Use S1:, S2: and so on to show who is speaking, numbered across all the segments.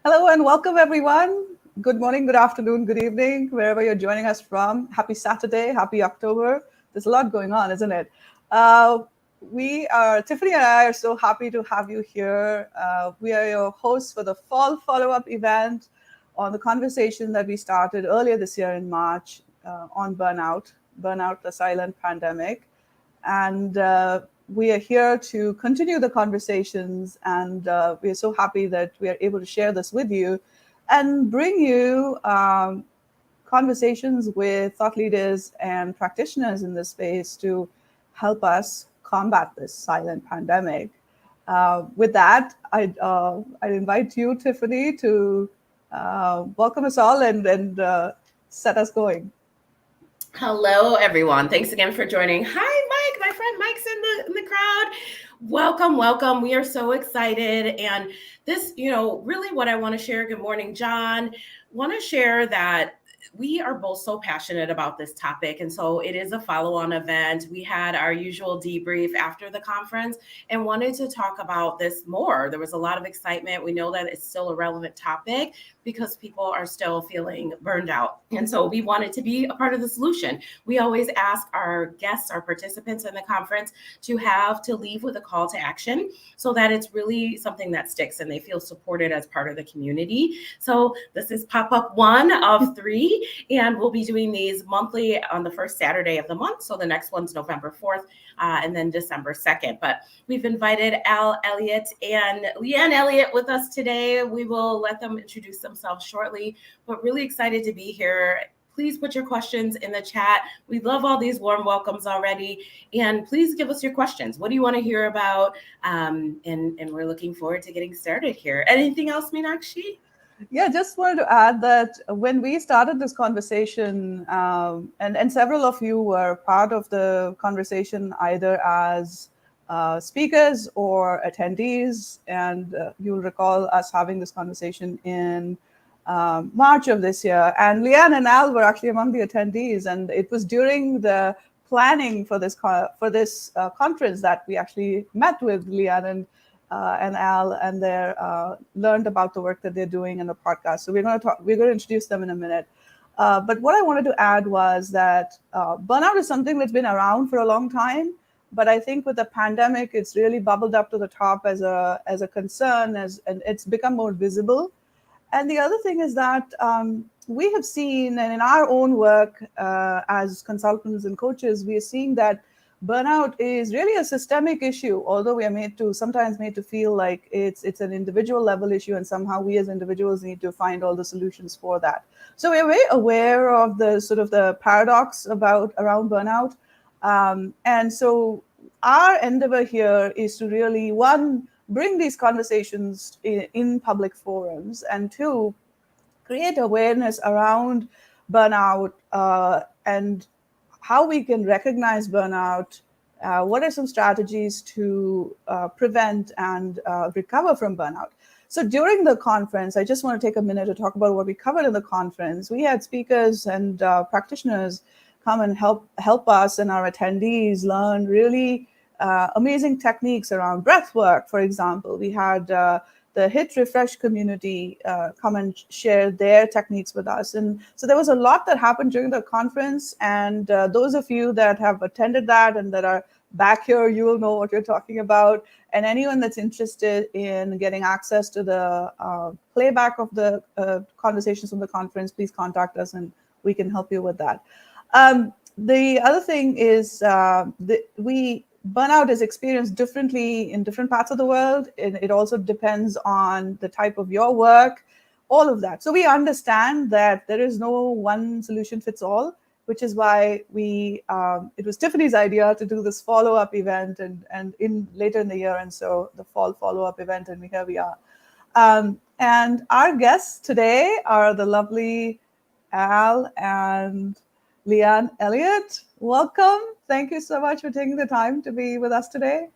S1: Hello and welcome, everyone. Good morning, good afternoon, good evening, wherever you're joining us from. Happy Saturday, happy October. There's a lot going on, isn't it? Tiffany and I are so happy to have you here. We are your hosts for the fall follow-up event on the conversation that we started earlier this year in March on burnout, the silent pandemic. And we are here to continue the conversations, and we are so happy that we are able to share this with you and bring you conversations with thought leaders and practitioners in this space to help us combat this silent pandemic. With that, I'd invite you, Tiffany, to welcome us all and set us going.
S2: Hello, everyone. Thanks again for joining. Hi, Mike. My friend Mike's in the crowd. Welcome, welcome. We are so excited. And this, really what I want to share. Good morning, John. Want to share that we are both so passionate about this topic. And so it is a follow-on event. We had our usual debrief after the conference and wanted to talk about this more. There was a lot of excitement. We know that it's still a relevant topic because people are still feeling burned out. And so we wanted to be a part of the solution. We always ask our guests, our participants in the conference to leave with a call to action so that it's really something that sticks and they feel supported as part of the community. So this is pop-up 1 of 3. And we'll be doing these monthly on the first Saturday of the month. So the next one's November 4th and then December 2nd. But we've invited Al Elliott and Leanne Elliott with us today. We will let them introduce themselves shortly, but really excited to be here. Please put your questions in the chat. We love all these warm welcomes already. And please give us your questions. What do you want to hear about? And we're looking forward to getting started here. Anything else, Meenakshi?
S1: Yeah, just wanted to add that when we started this conversation, and several of you were part of the conversation either as speakers or attendees, and you'll recall us having this conversation in March of this year. And Leanne and Al were actually among the attendees, and it was during the planning for this conference that we actually met with Leanne and Al, and they learned about the work that they're doing in the podcast. So we're going to introduce them in a minute. But what I wanted to add was that burnout is something that's been around for a long time, but I think with the pandemic, it's really bubbled up to the top as a concern, and it's become more visible. And the other thing is that we have seen, and in our own work as consultants and coaches, we are seeing that burnout is really a systemic issue, although we are sometimes made to feel like it's an individual level issue, and somehow we as individuals need to find all the solutions for that. So we're very aware of the sort of the paradox around burnout. And so our endeavor here is to really, one, bring these conversations in public forums, and two, create awareness around burnout and how we can recognize burnout, what are some strategies to prevent and recover from burnout. So during the conference, I just want to take a minute to talk about what we covered in the conference. We had speakers and practitioners come and help us and our attendees learn really amazing techniques around breath work. For example, we had the Hit Refresh community come and share their techniques with us. And so there was a lot that happened during the conference. And those of you that have attended that and that are back here, you will know what you're talking about. And anyone that's interested in getting access to the playback of the conversations from the conference, please contact us and we can help you with that. The other thing is burnout is experienced differently in different parts of the world. It also depends on the type of your work, all of that. So we understand that there is no one solution fits all, which is why it was Tiffany's idea to do this follow-up event and later in the year. And so the fall follow-up event, and here we are. And our guests today are the lovely Al and Leanne Elliott. Welcome. Thank you so much for taking the time to be with us today.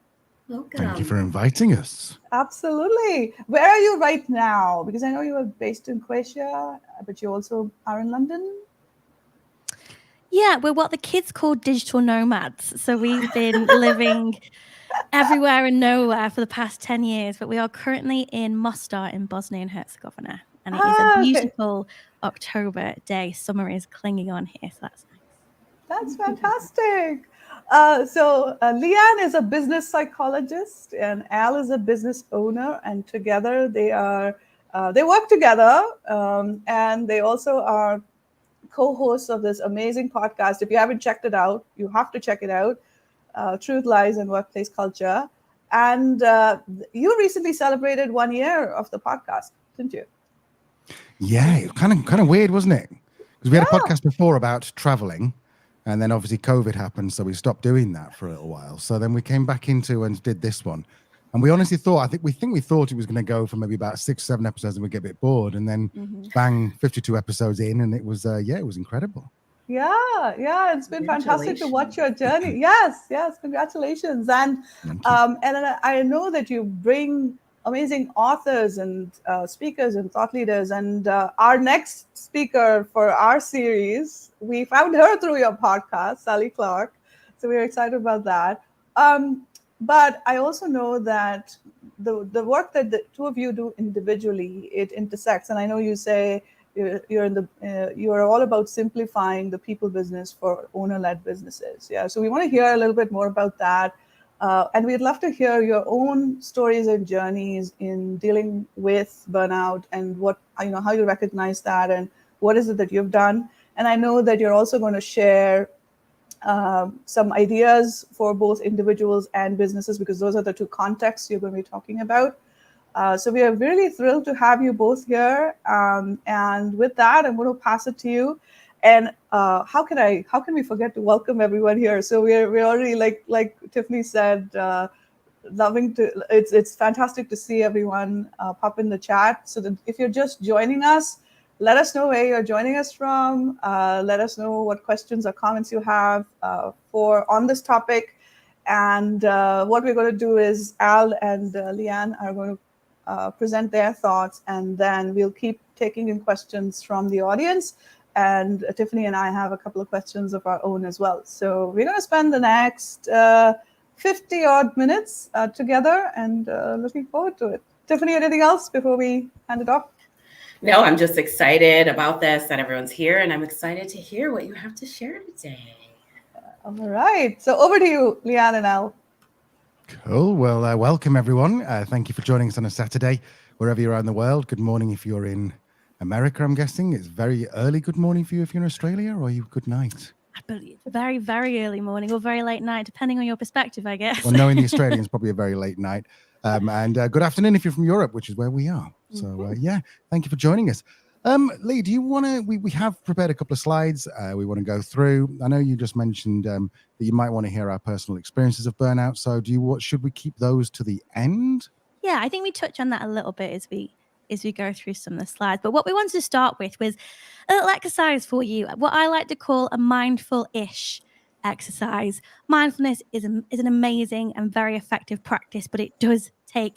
S2: Welcome.
S3: Thank you for inviting us.
S1: Absolutely. Where are you right now? Because I know you are based in Croatia, but you also are in London.
S4: Yeah, we're what the kids call digital nomads. So we've been living
S3: everywhere and nowhere for the past 10 years, but we are currently in Mostar in Bosnia and Herzegovina. And it is a
S1: Okay.
S3: beautiful October day. Summer is clinging on here, so that's nice.
S1: That's fantastic. Leanne is a business psychologist, and Al is a business owner, and together they work together, and they also are co-hosts of this amazing podcast. If you haven't checked it out, you have to check it out. Truth, Lies, and Workplace Culture. And you recently celebrated 1 year of the podcast, didn't you?
S4: Yeah, it was kind of weird, wasn't it? Because we had a
S1: Yeah.
S4: podcast before about traveling, and then obviously COVID happened, so we stopped doing that for a little while. So then we came back into and did this one, and we honestly thought, we thought it was going to go for maybe about 6-7 episodes, and we'd get a bit bored, and then bang, 52 episodes in, and it was it was incredible.
S1: Yeah, it's been fantastic to watch your journey. Yes, congratulations. And I know that you bring amazing authors and speakers and thought leaders. And our next speaker for our series, we found her through your podcast, Sally Clark. So we're excited about that. But I also know that the work that the two of you do individually, it intersects. And I know you say you are all about simplifying the people business for owner-led businesses. Yeah, so we want to hear a little bit more about that, and we'd love to hear your own stories and journeys in dealing with burnout and what how you recognize that and what is it that you've done. And I know that you're also going to share some ideas for both individuals and businesses, because those are the two contexts you're going to be talking about. So we are really thrilled to have you both here. And with that, I'm going to pass it to you. And how can we forget to welcome everyone here? So we're already like Tiffany said, loving to. It's fantastic to see everyone pop in the chat. So that if you're just joining us, let us know where you're joining us from. Let us know what questions or comments you have on this topic. And what we're going to do is Al and Leanne are going to present their thoughts, and then we'll keep taking in questions from the audience. And Tiffany and I have a couple of questions of our own as well. So we're going to spend the next 50 odd minutes together, and looking forward to it. Tiffany, anything else before we hand it off?
S2: No, I'm just excited about this, that everyone's here, and I'm excited to hear what you have to share today.
S1: All right. So over to you, Leanne and Al.
S4: Cool. Well, welcome everyone. Thank you for joining us on a Saturday, wherever you are in the world. Good morning if you're in America, I'm guessing. It's very early good morning for you if you're in Australia, or are you good night?
S3: I believe very, very early morning or very late night, depending on your perspective, I guess.
S4: Well, knowing the Australians, probably a very late night. And good afternoon if you're from Europe, which is where we are. So thank you for joining us. Lee, do you want to? We have prepared a couple of slides. We want to go through. I know you just mentioned that you might want to hear our personal experiences of burnout. So, should we keep those to the end?
S3: Yeah, I think we touch on that a little bit as we go through some of the slides. But what we wanted to start with was a little exercise for you, what I like to call a mindful-ish exercise. Mindfulness is an amazing and very effective practice, but it does take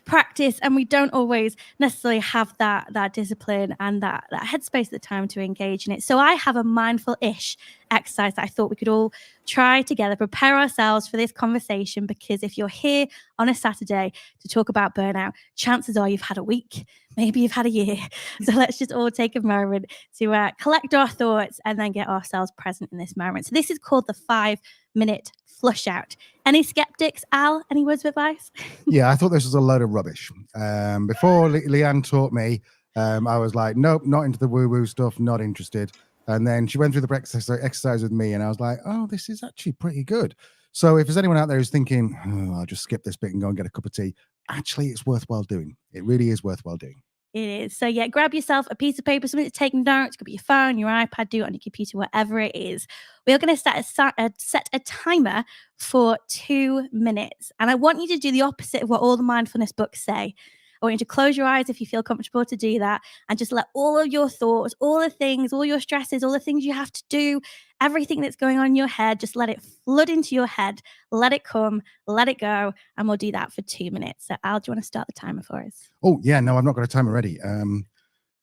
S3: practice, and we don't always necessarily have that discipline and that headspace at the time to engage in it. So I have a mindful-ish exercise that I thought we could all try together, prepare ourselves for this conversation, because if you're here on a Saturday to talk about burnout, chances are you've had a week, maybe you've had a year. So let's just all take a moment to collect our thoughts and then get ourselves present in this moment. So this is called the 5-minute flush out. Any skeptics, Al? Any words of advice?
S4: Yeah, I thought this was a load of rubbish. Before Leanne taught me, I was like, nope, not into the woo-woo stuff, not interested. And then she went through the exercise with me, and I was like, oh, this is actually pretty good. So if there's anyone out there who's thinking, oh, I'll just skip this bit and go and get a cup of tea, actually, it's worthwhile doing. It really is worthwhile doing.
S3: It is. So yeah, grab yourself a piece of paper, something to take notes. It could be your phone, your iPad, do it on your computer, whatever it is. We are going to set a timer for 2 minutes. And I want you to do the opposite of what all the mindfulness books say. I want you to close your eyes if you feel comfortable to do that, and just let all of your thoughts, all the things, all your stresses, all the things you have to do, everything that's going on in your head, just let it flood into your head. Let it come, let it go, and we'll do that for 2 minutes. So Al, do you want to start the timer for us?
S4: Oh, yeah, no, I've not got a timer ready.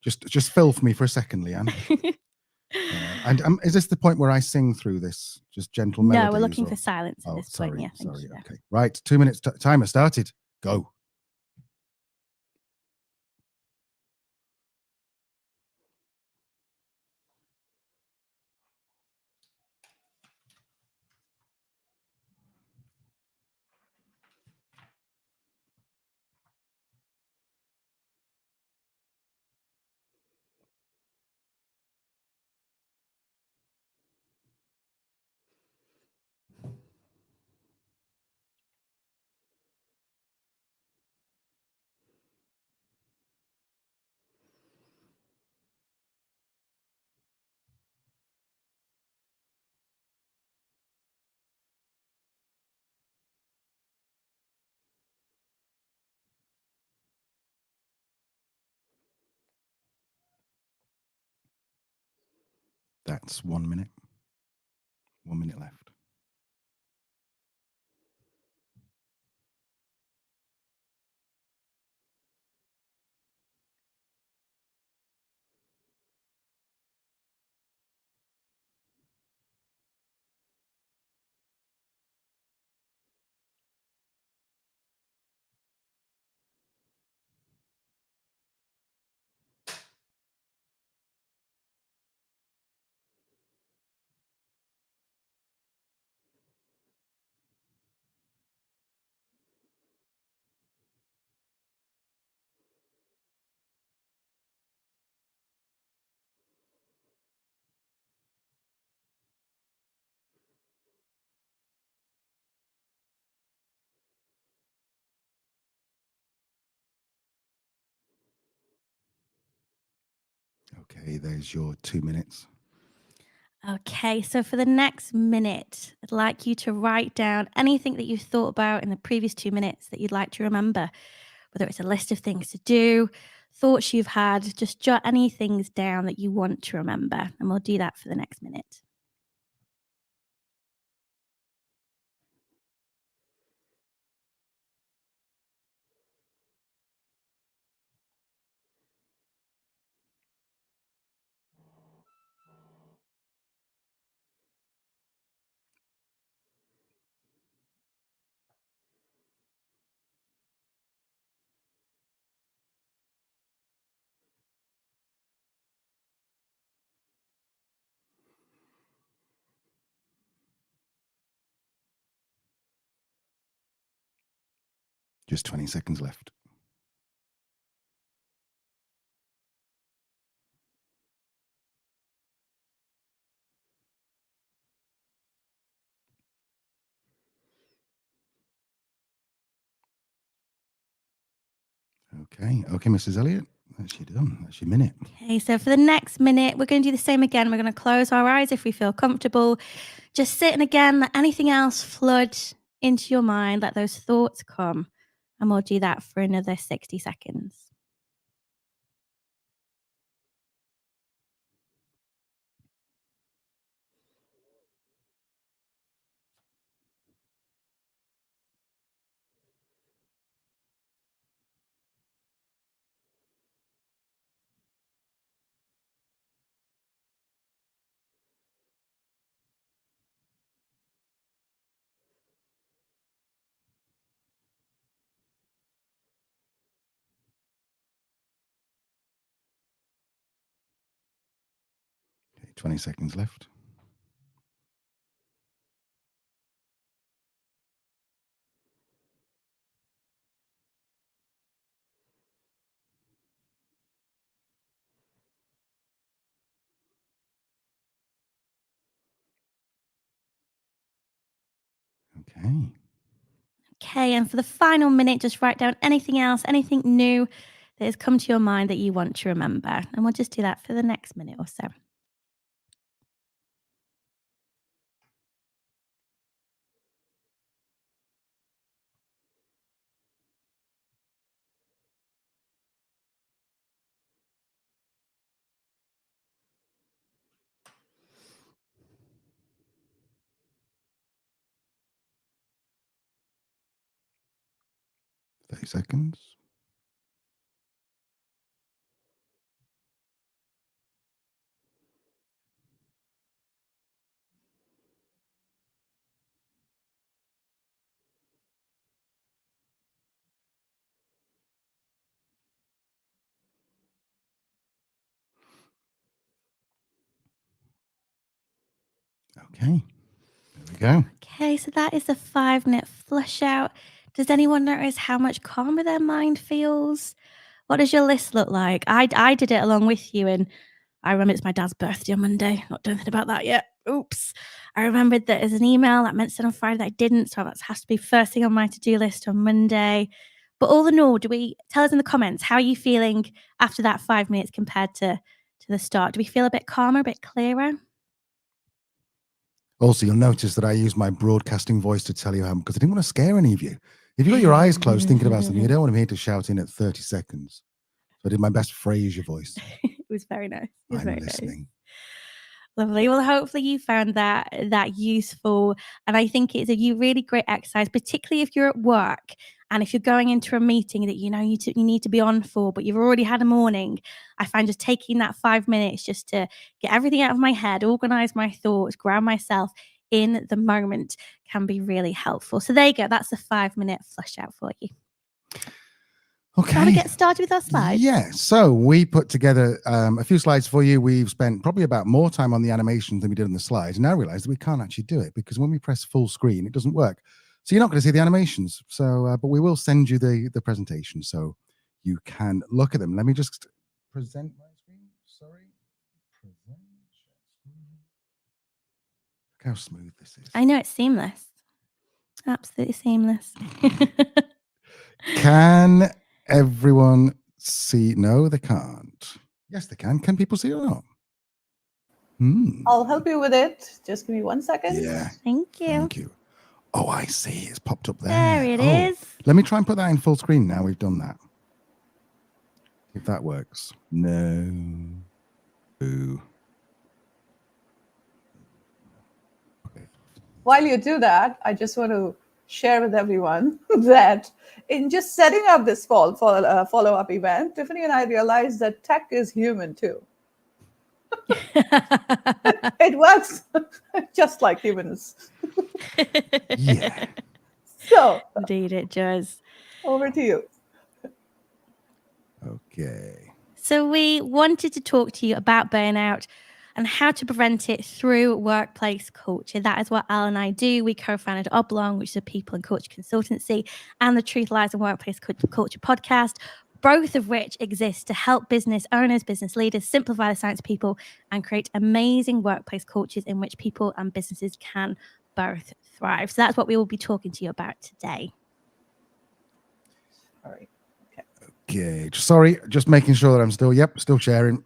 S4: Just fill for me for a second, Leanne. And is this the point where I sing through this, just gentle melodies?
S3: No, we're looking
S4: or...
S3: for silence at
S4: Oh,
S3: this
S4: sorry,
S3: point. Yeah, thank
S4: sorry.
S3: you.
S4: Okay, right. 2 minutes timer started. Go. That's 1 minute. 1 minute left. Okay, there's your 2 minutes.
S3: Okay, so for the next minute, I'd like you to write down anything that you thought about in the previous 2 minutes that you'd like to remember, whether it's a list of things to do, thoughts you've had, just jot any things down that you want to remember. And we'll do that for the next minute.
S4: Just 20 seconds left. Okay, Mrs. Elliott, that's you done. That's your minute.
S3: Okay, so for the next minute, we're going to do the same again. We're going to close our eyes if we feel comfortable. Just sit and again, let anything else flood into your mind, let those thoughts come. And we'll do that for another 60 seconds.
S4: Okay, 20 seconds left. Okay.
S3: Okay, and for the final minute, just write down anything else, anything new that has come to your mind that you want to remember. And we'll just do that for the next minute or so.
S4: 30 seconds. Okay. There we go.
S3: Okay, so that is the 5-minute flush out. Does anyone notice how much calmer their mind feels? What does your list look like? I did it along with you, and I remember it's my dad's birthday on Monday. Not done anything about that yet. Oops. I remembered that there's an email that meant to send on Friday that I didn't, so that has to be first thing on my to-do list on Monday. But all in all, tell us in the comments, how are you feeling after that 5 minutes compared to the start? Do we feel a bit calmer, a bit clearer?
S4: Also, you'll notice that I use my broadcasting voice to tell you how, because I didn't want to scare any of you. If you've got your eyes closed thinking about something, you don't want me to shout in at 30 seconds. So I did my best to phrase your voice.
S3: It was very nice. It was
S4: I'm
S3: very
S4: listening.
S3: nice. Lovely. Well, hopefully you found that useful. And I think it's a really great exercise, particularly if you're at work and if you're going into a meeting that you need to be on for, but you've already had a morning. I find just taking that 5 minutes just to get everything out of my head, organize my thoughts, ground myself in the moment can be really helpful. So there you go. That's the 5-minute flush out for you.
S4: Okay.
S3: Want to get started with our slides?
S4: Yeah. So we put together a few slides for you. We've spent probably about more time on the animation than we did on the slides. And I realized that we can't actually do it because when we press full screen, it doesn't work. So you're not going to see the animations. So, but we will send you the presentation so you can look at them. Let me just present my screen. Sorry. Present. Look how smooth this is.
S3: I know it's seamless. Absolutely seamless.
S4: Can everyone see? No, they can't. Yes, they can. Can people see or not?
S1: I'll help you with it. Just give me 1 second.
S4: Yeah.
S3: Thank you.
S4: Thank you. Oh, I see. It's popped up there.
S3: There it is.
S4: Let me try and put that in full screen now. We've done that. If that works. No. Ooh. Okay.
S1: While you do that, I just want to share with everyone that in just setting up this follow-up event, Tiffany and I realized that tech is human too. It works just like humans.
S4: Yeah.
S1: So,
S3: Indeed, it does.
S1: over to you.
S4: Okay.
S3: So we wanted to talk to you about burnout and how to prevent it through workplace culture. That is what Al and I do. We co-founded Oblong, which is a people and culture consultancy, and the Truth Lies in Workplace Culture podcast, both of which exist to help business owners, business leaders simplify the science of people and create amazing workplace cultures in which people and businesses can both thrive. So that's what we will be talking to you about today.
S1: All right.
S4: Okay. Sorry, just making sure that I'm still sharing.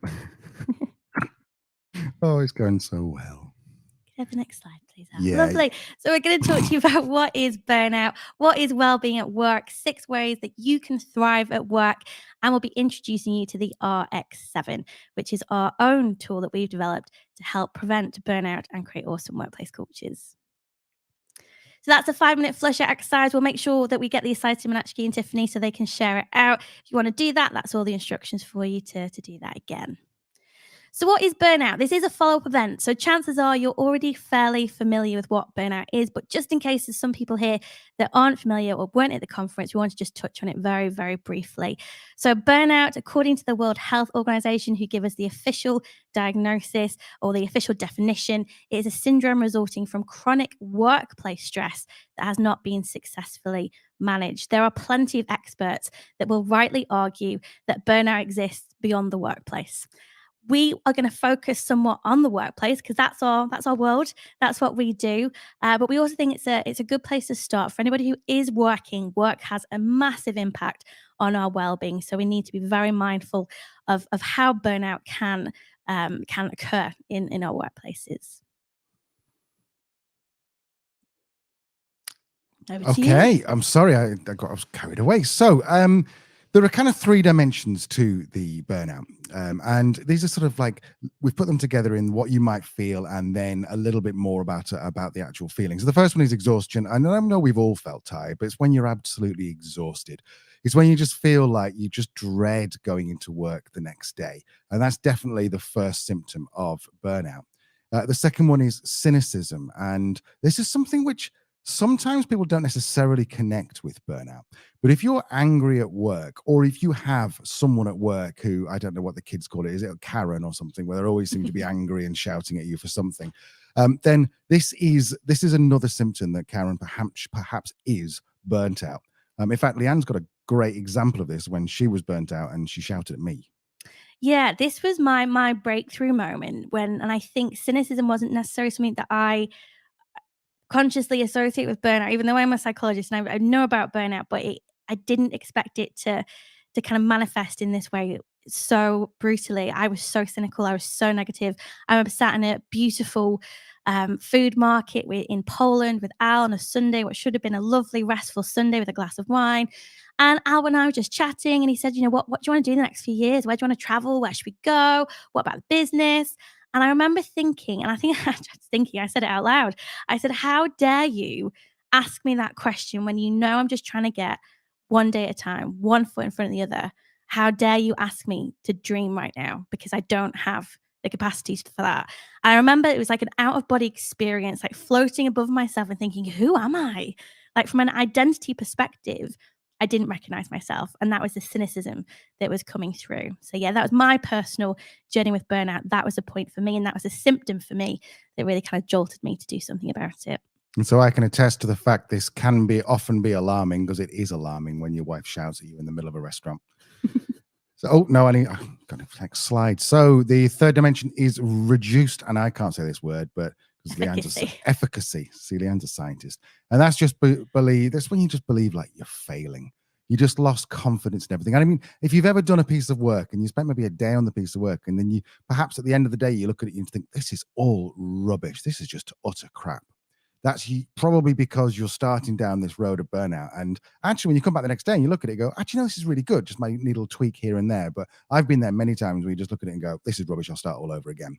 S4: Oh, it's going so well.
S3: Have the next slide, please.
S4: Yeah.
S3: Lovely. So we're going to talk to you about what is burnout, what is well-being at work, 6 ways that you can thrive at work, and we'll be introducing you to the RX7, which is our own tool that we've developed to help prevent burnout and create awesome workplace cultures. So that's a 5-minute flush out exercise. We'll make sure that we get the slides to Manachki and Tiffany so they can share it out. If you want to do that, that's all the instructions for you to do that again. So what is burnout? This is a follow-up event. So chances are you're already fairly familiar with what burnout is, but just in case there's some people here that aren't familiar or weren't at the conference, we want to just touch on it very, very briefly. So burnout, according to the World Health Organization, who give us the official diagnosis or the official definition, it is a syndrome resulting from chronic workplace stress that has not been successfully managed. There are plenty of experts that will rightly argue that burnout exists beyond the workplace. We are going to focus somewhat on the workplace because that's our world. That's what we do. But we also think it's a good place to start for anybody who is working. Work has a massive impact on our well-being, so we need to be very mindful of how burnout can occur in our workplaces.
S4: Okay, I'm sorry, I was carried away. So there are kind of 3 dimensions to the burnout, and these are sort of like we've put them together in what you might feel, and then a little bit more about the actual feelings. So the first one is exhaustion, and I know we've all felt tired, but it's when you're absolutely exhausted. It's when you just feel like you just dread going into work the next day, and that's definitely the first symptom of burnout. The second one is cynicism, and this is something which sometimes people don't necessarily connect with burnout. But if you're angry at work, or if you have someone at work who, I don't know what the kids call it, is it a Karen or something, where they always seem to be angry and shouting at you for something, then this is another symptom that Karen perhaps is burnt out. In fact, Leanne's got a great example of this when she was burnt out and she shouted at me.
S3: Yeah, this was my breakthrough moment and I think cynicism wasn't necessarily something that I consciously associate with burnout, even though I'm a psychologist and I know about burnout, but I didn't expect it to kind of manifest in this way so brutally. I was so cynical. I was so negative. I remember sat in a beautiful food market in Poland with Al on a Sunday, what should have been a lovely, restful Sunday with a glass of wine. And Al and I were just chatting, and he said, what do you want to do in the next few years? Where do you want to travel? Where should we go? What about the business? And I remember thinking, and I think I said it out loud. I said, how dare you ask me that question when you know I'm just trying to get one day at a time, one foot in front of the other. How dare you ask me to dream right now? Because I don't have the capacity for that. I remember it was like an out of body experience, like floating above myself and thinking, who am I? Like from an identity perspective, I didn't recognize myself. And that was the cynicism that was coming through. So yeah, that was my personal journey with burnout. That was a point for me. And that was a symptom for me that really kind of jolted me to do something about it.
S4: And so I can attest to the fact this can often be alarming, because it is alarming when your wife shouts at you in the middle of a restaurant. So, next slide. So the third dimension is reduced, and I can't say this word, but efficacy. See, Leanne's a scientist. And that's just that's when you just believe like you're failing. You just lost confidence in everything. And I mean, if you've ever done a piece of work and you spent maybe a day on the piece of work, and then you perhaps at the end of the day, you look at it and think, this is all rubbish. This is just utter crap. That's probably because you're starting down this road of burnout. And actually, when you come back the next day and you look at it, you go, actually, no, this is really good. Just might need a little tweak here and there. But I've been there many times where you just look at it and go, this is rubbish. I'll start all over again.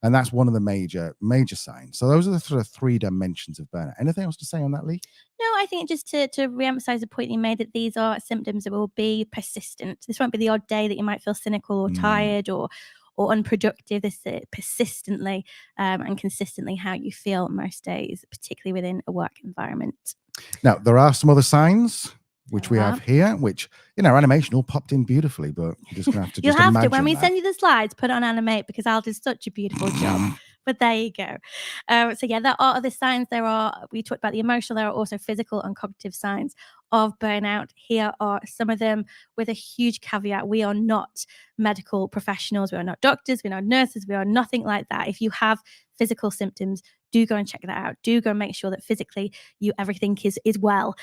S4: And that's one of the major signs. So those are the sort of 3 dimensions of burnout. Anything else to say on that, Lee?
S3: No, I think just to re-emphasize the point you made, that these are symptoms that will be persistent. This won't be the odd day that you might feel cynical or tired or unproductive. This is persistently and consistently how you feel most days, particularly within a work environment.
S4: Now, there are some other signs which we have here, which in our animation all popped in beautifully, but you're just going to have to
S3: You'll have to, when we
S4: that.
S3: send you the slides, put it on Animate, because I'll do such a beautiful job. But there you go. So yeah, there are other signs. We talked about the emotional, there are also physical and cognitive signs of burnout. Here are some of them, with a huge caveat. We are not medical professionals. We are not doctors. We're not nurses. We are nothing like that. If you have physical symptoms, do go and check that out. Do go and make sure that physically everything is well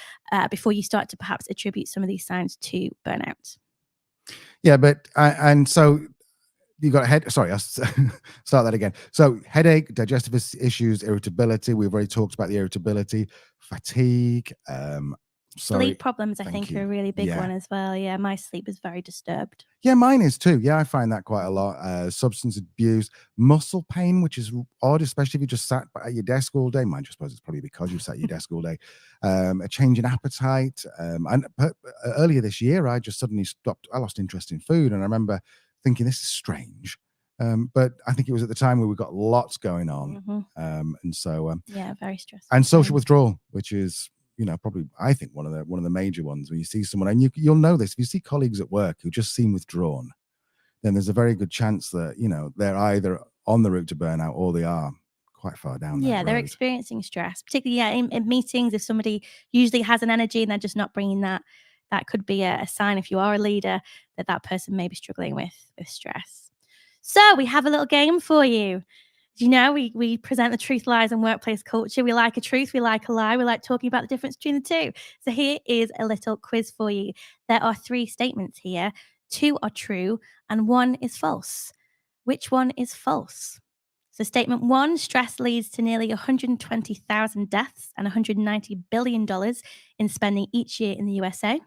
S3: before you start to perhaps attribute some of these signs to burnout.
S4: Yeah, but and so you got a head. Sorry, I'll start that again. So headache, digestive issues, irritability. We've already talked about the irritability, fatigue.
S3: Sleep problems, I think, are a really big one as well. Yeah, my sleep is very disturbed.
S4: Yeah, mine is too. Yeah, I find that quite a lot. Substance abuse, muscle pain, which is odd, especially if you just sat at your desk all day. Mind, I suppose it's probably because you sat at your desk all day. A change in appetite. And earlier this year, I just suddenly stopped. I lost interest in food, and I remember thinking, this is strange. But I think it was at the time where we got lots going on, and so
S3: yeah, very stressful.
S4: And social withdrawal, which is, probably, I think, one of the major ones. When you see someone, and you'll know this, if you see colleagues at work who just seem withdrawn, then there's a very good chance that they're either on the route to burnout or they are quite far down.
S3: Yeah, they're experiencing stress, particularly in meetings. If somebody usually has an energy and they're just not bringing that could be a sign, if you are a leader, that person may be struggling with stress. So we have a little game for you. We present the truth, lies, and workplace culture. We like a truth, we like a lie, we like talking about the difference between the two. So here is a little quiz for you. There are 3 statements here. 2 are true and 1 is false. Which one is false? So statement 1, stress leads to nearly 120,000 deaths and $190 billion in spending each year in the USA.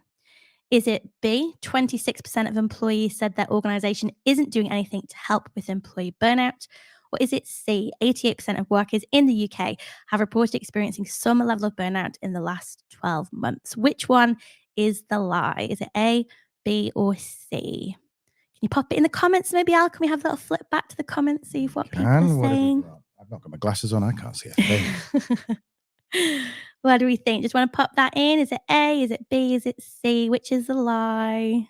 S3: Is it B, 26% of employees said their organization isn't doing anything to help with employee burnout? Or is it C, 88% of workers in the UK have reported experiencing some level of burnout in the last 12 months? Which one is the lie? Is it A, B, or C? Can you pop it in the comments? Maybe, Al, can we have a little flip back to the comments, see what people are saying?
S4: I've not got my glasses on. I can't see a thing.
S3: What do we think? Just want to pop that in? Is it A? Is it B? Is it C? Which is the lie?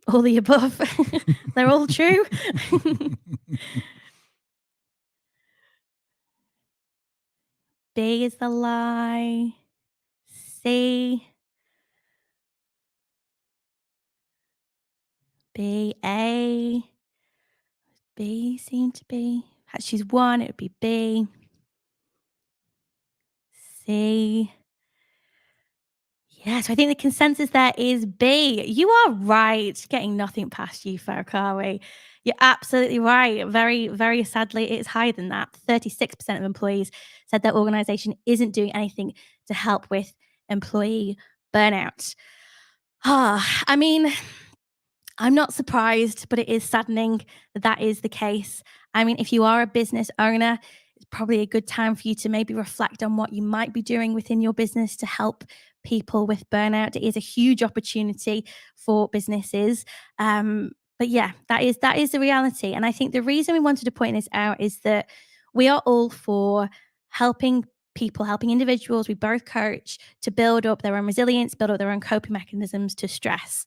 S3: All the above. They're all true. B is the lie. C. B. A. B seemed to be. Had she's one, it would be B. C. Yeah, so I think the consensus there is B. You are right. Getting nothing past you, Farakawi. You're absolutely right. Very, very sadly, it's higher than that. 36% of employees said their organization isn't doing anything to help with employee burnout. I mean, I'm not surprised, but it is saddening that that is the case. I mean, if you are a business owner, it's probably a good time for you to maybe reflect on what you might be doing within your business to help people with burnout. It is a huge opportunity for businesses. But yeah, that is the reality. And I think the reason we wanted to point this out is that we are all for helping people, helping individuals. We both coach to build up their own resilience, build up their own coping mechanisms to stress.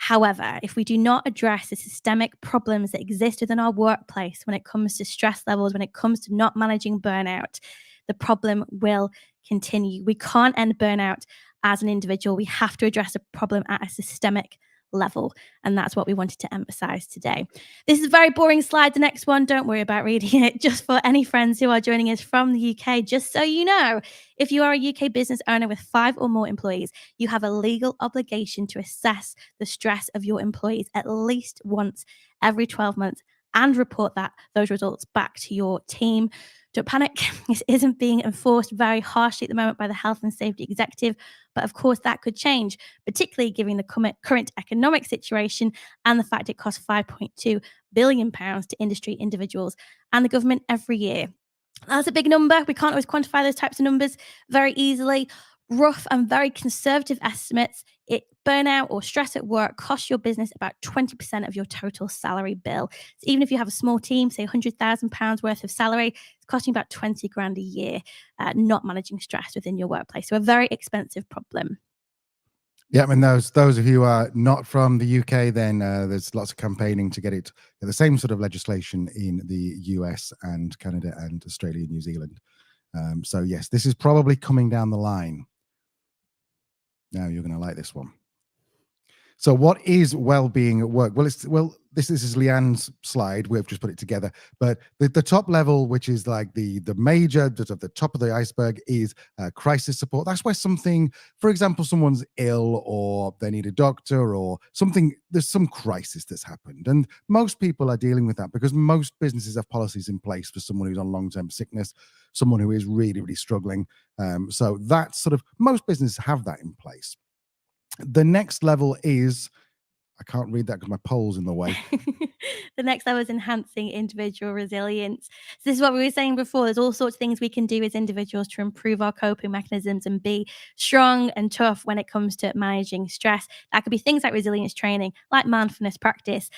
S3: However, if we do not address the systemic problems that exist within our workplace when it comes to stress levels, when it comes to not managing burnout, the problem will continue. We can't end burnout as an individual. We have to address a problem at a systemic level. And that's what we wanted to emphasize today. This is a very boring slide. The next one, don't worry about reading it. Just for any friends who are joining us from the UK, just so you know, if you are a UK business owner with 5 or more employees, you have a legal obligation to assess the stress of your employees at least once every 12 months and report those results back to your team. Don't panic. This isn't being enforced very harshly at the moment by the Health and Safety Executive, but of course that could change, particularly given the current economic situation and the fact it costs £5.2 billion to industry, individuals and the government every year. That's a big number. We can't always quantify those types of numbers very easily. Rough and very conservative estimates, burnout or stress at work costs your business about 20% of your total salary bill. So even if you have a small team, say £100,000 worth of salary, it's costing about 20 grand a year not managing stress within your workplace. So a very expensive problem.
S4: Yeah, and those of you who are not from the UK, then there's lots of campaigning to get it the same sort of legislation in the US and Canada and Australia and New Zealand. So yes, this is probably coming down the line. Now you're going to like this one. So what is well-being at work? Well, this is Leanne's slide. We've just put it together. But the top level, which is like the major, the top of the iceberg, is crisis support. That's where something, for example, someone's ill or they need a doctor or something, there's some crisis that's happened. And most people are dealing with that because most businesses have policies in place for someone who's on long-term sickness, someone who is really, really struggling. So that's sort of, most businesses have that in place. The next level is, I can't read that because my pole's in the way.
S3: The next level is enhancing individual resilience. So this is what we were saying before. There's all sorts of things we can do as individuals to improve our coping mechanisms and be strong and tough when it comes to managing stress. That could be things like resilience training, like mindfulness practice,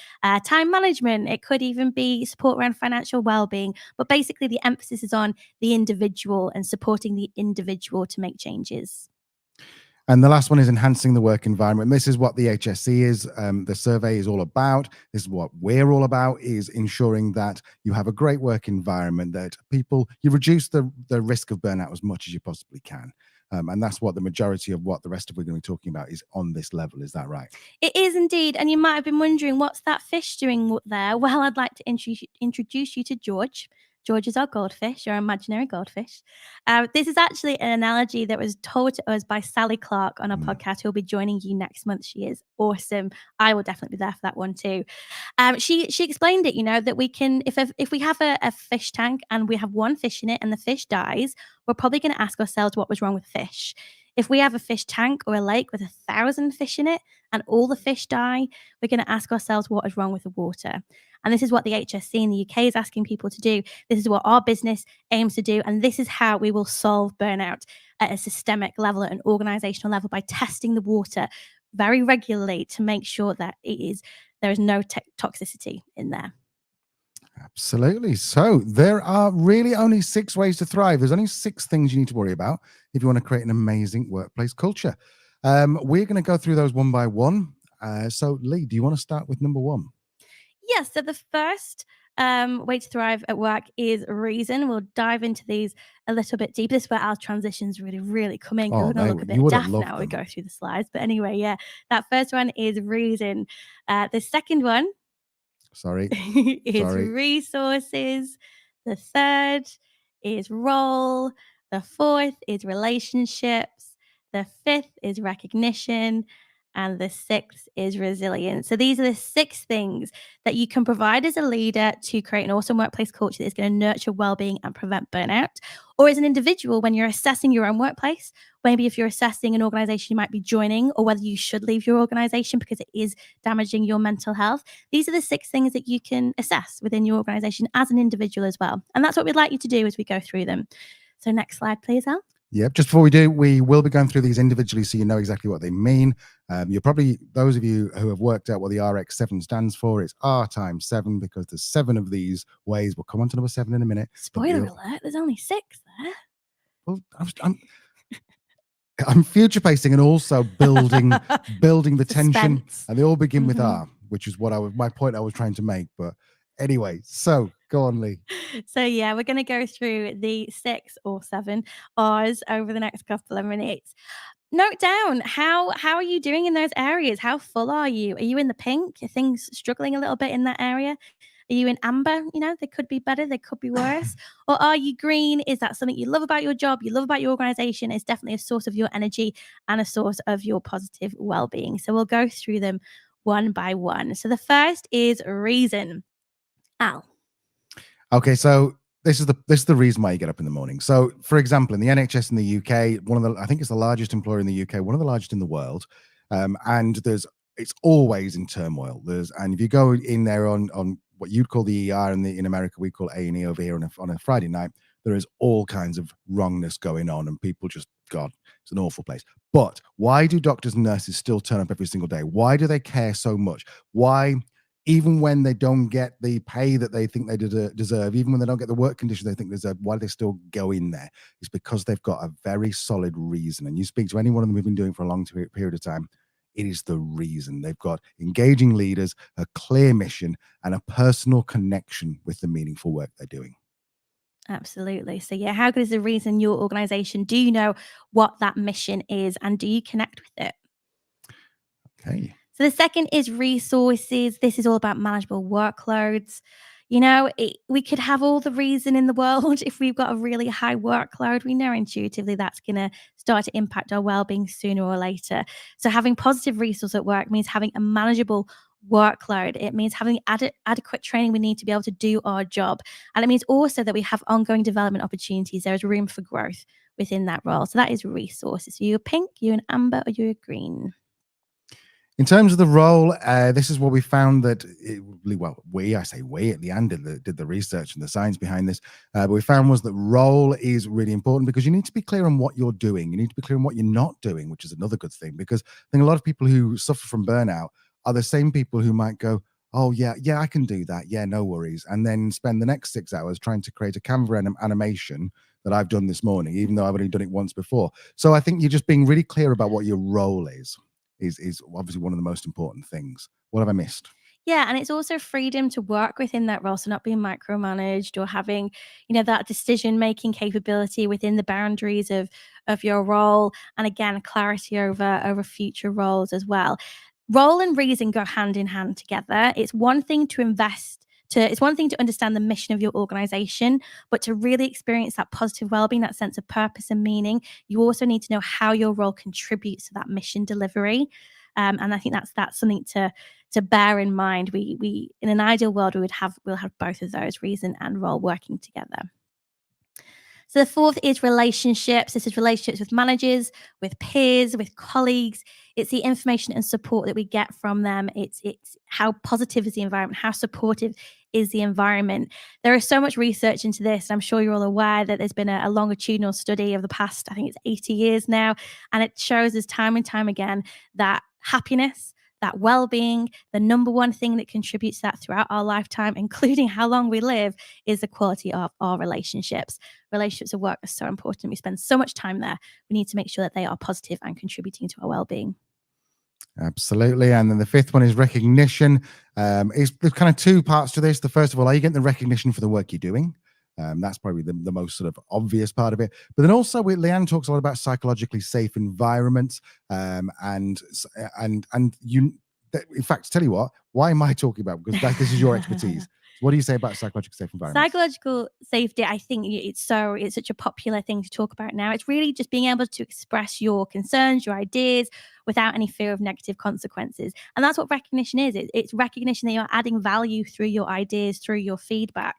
S3: time management. It could even be support around financial well-being. But basically, the emphasis is on the individual and supporting the individual to make changes.
S4: And the last one is enhancing the work environment. This is what the HSE is. The survey is all about. This is what we're all about, is ensuring that you have a great work environment, that you reduce the risk of burnout as much as you possibly can. And that's what the majority of what the rest of we're going to be talking about is on this level. Is that right?
S3: It is indeed. And you might have been wondering, what's that fish doing there? Well, I'd like to introduce you to George. George is our goldfish, our imaginary goldfish. This is actually an analogy that was told to us by Sally Clark on our podcast, who will be joining you next month. She is awesome. I will definitely be there for that one too. She explained it, that we can, if we have a fish tank and we have one fish in it and the fish dies, we're probably going to ask ourselves what was wrong with the fish. If we have a fish tank or a lake with 1,000 fish in it and all the fish die, we're going to ask ourselves what is wrong with the water. And this is what the HSC in the UK is asking people to do. This is what our business aims to do. And this is how we will solve burnout at a systemic level, at an organizational level, by testing the water very regularly to make sure that there is no toxicity in there.
S4: Absolutely. So there are really only 6 ways to thrive. There's only 6 things you need to worry about if you want to create an amazing workplace culture. We're going to go through those one by one. So Lee, do you want to start with number 1?
S3: Yes. So the first way to thrive at work is reason. We'll dive into these a little bit deeper. This is where our transitions really come in.
S4: Oh,
S3: We're going to look a
S4: you
S3: bit
S4: would have
S3: daft
S4: loved
S3: now. We
S4: them.
S3: go through the slides. But anyway, yeah, that first one is reason. The second one
S4: Sorry.
S3: is resources. The third is role. The fourth is relationships. The fifth is recognition. And the sixth is resilience. So these are the 6 things that you can provide as a leader to create an awesome workplace culture that is going to nurture well-being and prevent burnout. Or as an individual, when you're assessing your own workplace, maybe if you're assessing an organization you might be joining, or whether you should leave your organization because it is damaging your mental health, these are the 6 things that you can assess within your organization as an individual as well. And that's what we'd like you to do as we go through them. So next slide, please, Al.
S4: Yep. Just before we do, we will be going through these individually so you know exactly what they mean. You're probably, those of you who have worked out what the RX7 stands for, it's R times 7 because there's 7 of these ways. We'll come on to number 7 in a minute.
S3: Spoiler alert, there's only 6 there.
S4: Well, I'm future pacing and also building the tension, and they all begin with R, which is what my point I was trying to make. But anyway, so go on, Lee.
S3: So yeah, we're going to go through the 6 or 7 R's over the next couple of minutes. Note down how are you doing in those areas? How full are you? Are you in the pink? Are things struggling a little bit in that area? Are you in amber? You know, they could be better, they could be worse. Or are you green? Is that something you love about your job? You love about your organization? It's definitely a source of your energy and a source of your positive well-being. So we'll go through them one by one. So the first is reason. Al.
S4: Okay, so this is the reason why you get up in the morning. So, for example, in the NHS in the UK, I think it's the largest employer in the UK, one of the largest in the world, and it's always in turmoil. And if you go in there on what you'd call the ER in America, we call A&E over here on a Friday night, there is all kinds of wrongness going on, and people just, God, it's an awful place. But why do doctors and nurses still turn up every single day? Why do they care so much? Why? Even when they don't get the pay that they think they deserve, even when they don't get the work conditions they think they deserve, why do they still go in there? It's because they've got a very solid reason. And you speak to any one of them who've been doing it for a long period of time, it is the reason. They've got engaging leaders, a clear mission, and a personal connection with the meaningful work they're doing.
S3: Absolutely. So yeah, how good is the reason your organization? Do you know what that mission is, and do you connect with it?
S4: Okay.
S3: So the second is resources. This is all about manageable workloads. You know, we could have all the reason in the world. If we've got a really high workload, we know intuitively that's going to start to impact our well-being sooner or later. So having positive resource at work means having a manageable workload. It means having adequate training we need to be able to do our job. And it means also that we have ongoing development opportunities. There is room for growth within that role. So that is resources. So you're pink, you're an amber, or you're green.
S4: In terms of the role, this is what we found that, I say we at the end did the research and the science behind this, but we found was that role is really important because you need to be clear on what you're doing. You need to be clear on what you're not doing, which is another good thing, because I think a lot of people who suffer from burnout are the same people who might go, oh yeah, I can do that. Yeah, no worries. And then spend the next 6 hours trying to create a Canva animation that I've done this morning, even though I've only done it once before. So I think you're just being really clear about what your role is obviously one of the most important things. What have I missed?
S3: Yeah, and it's also freedom to work within that role, so not being micromanaged or having, you know, that decision-making capability within the boundaries of your role, and again, clarity over future roles as well. Role and reason go hand in hand together. It's one thing to understand the mission of your organization, but to really experience that positive well-being, that sense of purpose and meaning, you also need to know how your role contributes to that mission delivery. And I think that's something to bear in mind. We in an ideal world, we'll have both of those, reason and role, working together. So the fourth is relationships. This is relationships with managers, with peers, with colleagues. It's the information and support that we get from them. It's how positive is the environment, how supportive is the environment. There is so much research into this. And I'm sure you're all aware that there's been a longitudinal study of the past, I think it's 80 years now. And it shows us time and time again that happiness, that well-being, the number one thing that contributes to that throughout our lifetime, including how long we live, is the quality of our relationships. Relationships at work are so important. We spend so much time there. We need to make sure that they are positive and contributing to our well-being.
S4: Absolutely. And then the fifth one is recognition. There's kind of two parts to this. The first of all, are you getting the recognition for the work you're doing? That's probably the most sort of obvious part of it. But then also, Leanne talks a lot about psychologically safe environments, and you. In fact, tell you what, why am I talking about? Because this is your expertise. What do you say about psychological safe environments?
S3: Psychological safety, I think it's such a popular thing to talk about now. It's really just being able to express your concerns, your ideas without any fear of negative consequences. And that's what recognition is. It's recognition that you're adding value through your ideas, through your feedback,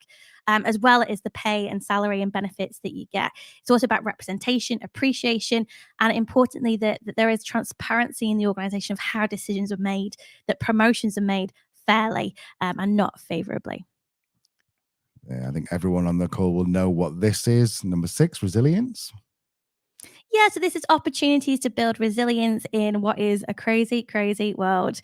S3: as well as the pay and salary and benefits that you get. It's also about representation, appreciation, and importantly, that there is transparency in the organization of how decisions are made, that promotions are made fairly and not favorably.
S4: Yeah, I think everyone on the call will know what this is. Number 6, resilience.
S3: Yeah, so this is opportunities to build resilience in what is a crazy, crazy world.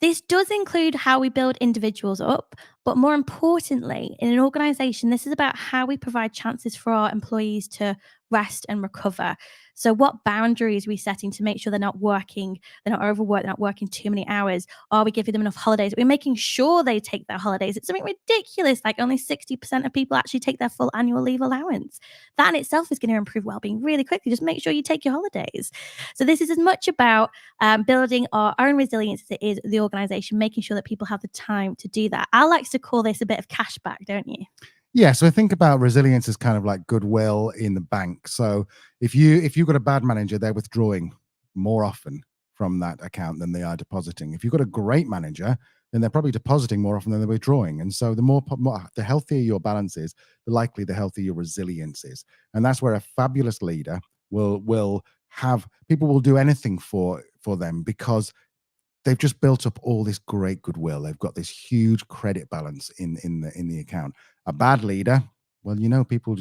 S3: This does include how we build individuals up, but more importantly, in an organization, this is about how we provide chances for our employees to rest and recover. So what boundaries are we setting to make sure they're not working, they're not overworked, they're not working too many hours? Are we giving them enough holidays? We're making sure they take their holidays. It's something ridiculous, like only 60% of people actually take their full annual leave allowance. That in itself is going to improve well-being really quickly. Just make sure you take your holidays. So this is as much about building our own resilience as it is the organization, making sure that people have the time to do that. I like to call this a bit of cash back, don't you?
S4: Yeah, so I think about resilience as kind of like goodwill in the bank. So if you've got a bad manager, they're withdrawing more often from that account than they are depositing. If you've got a great manager, then they're probably depositing more often than they're withdrawing. And so the healthier your balance is, the healthier your resilience is. And that's where a fabulous leader will have people will do anything for them because they've just built up all this great goodwill. They've got this huge credit balance in the account. A bad leader, well, people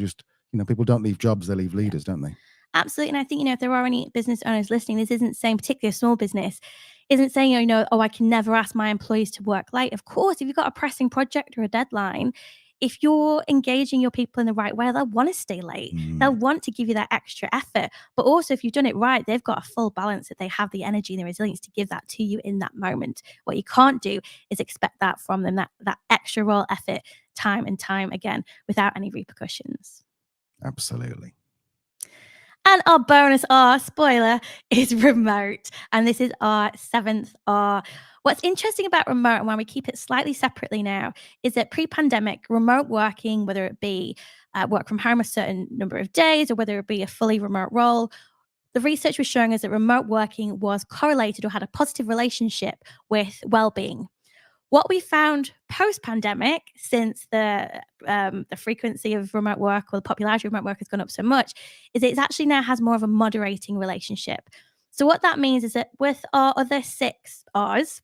S4: don't leave jobs, they leave leaders, don't they?
S3: Absolutely. And I think, if there are any business owners listening, this isn't saying, particularly a small business, isn't saying, oh, I can never ask my employees to work late. Of course, if you've got a pressing project or a deadline, if you're engaging your people in the right way, they'll want to stay late. They'll want to give you that extra effort. But also, if you've done it right, they've got a full balance, that they have the energy and the resilience to give that to you in that moment. What you can't do is expect that from them, that extra raw effort time and time again without any repercussions.
S4: Absolutely.
S3: And our bonus R, spoiler, is remote. And this is our 7th R. What's interesting about remote, and why we keep it slightly separately now, is that pre-pandemic, remote working, whether it be work from home a certain number of days or whether it be a fully remote role, the research was showing us that remote working was correlated or had a positive relationship with well-being. What we found post-pandemic, since the frequency of remote work or the popularity of remote work has gone up so much, is it actually now has more of a moderating relationship. So what that means is that with our other 6 R's,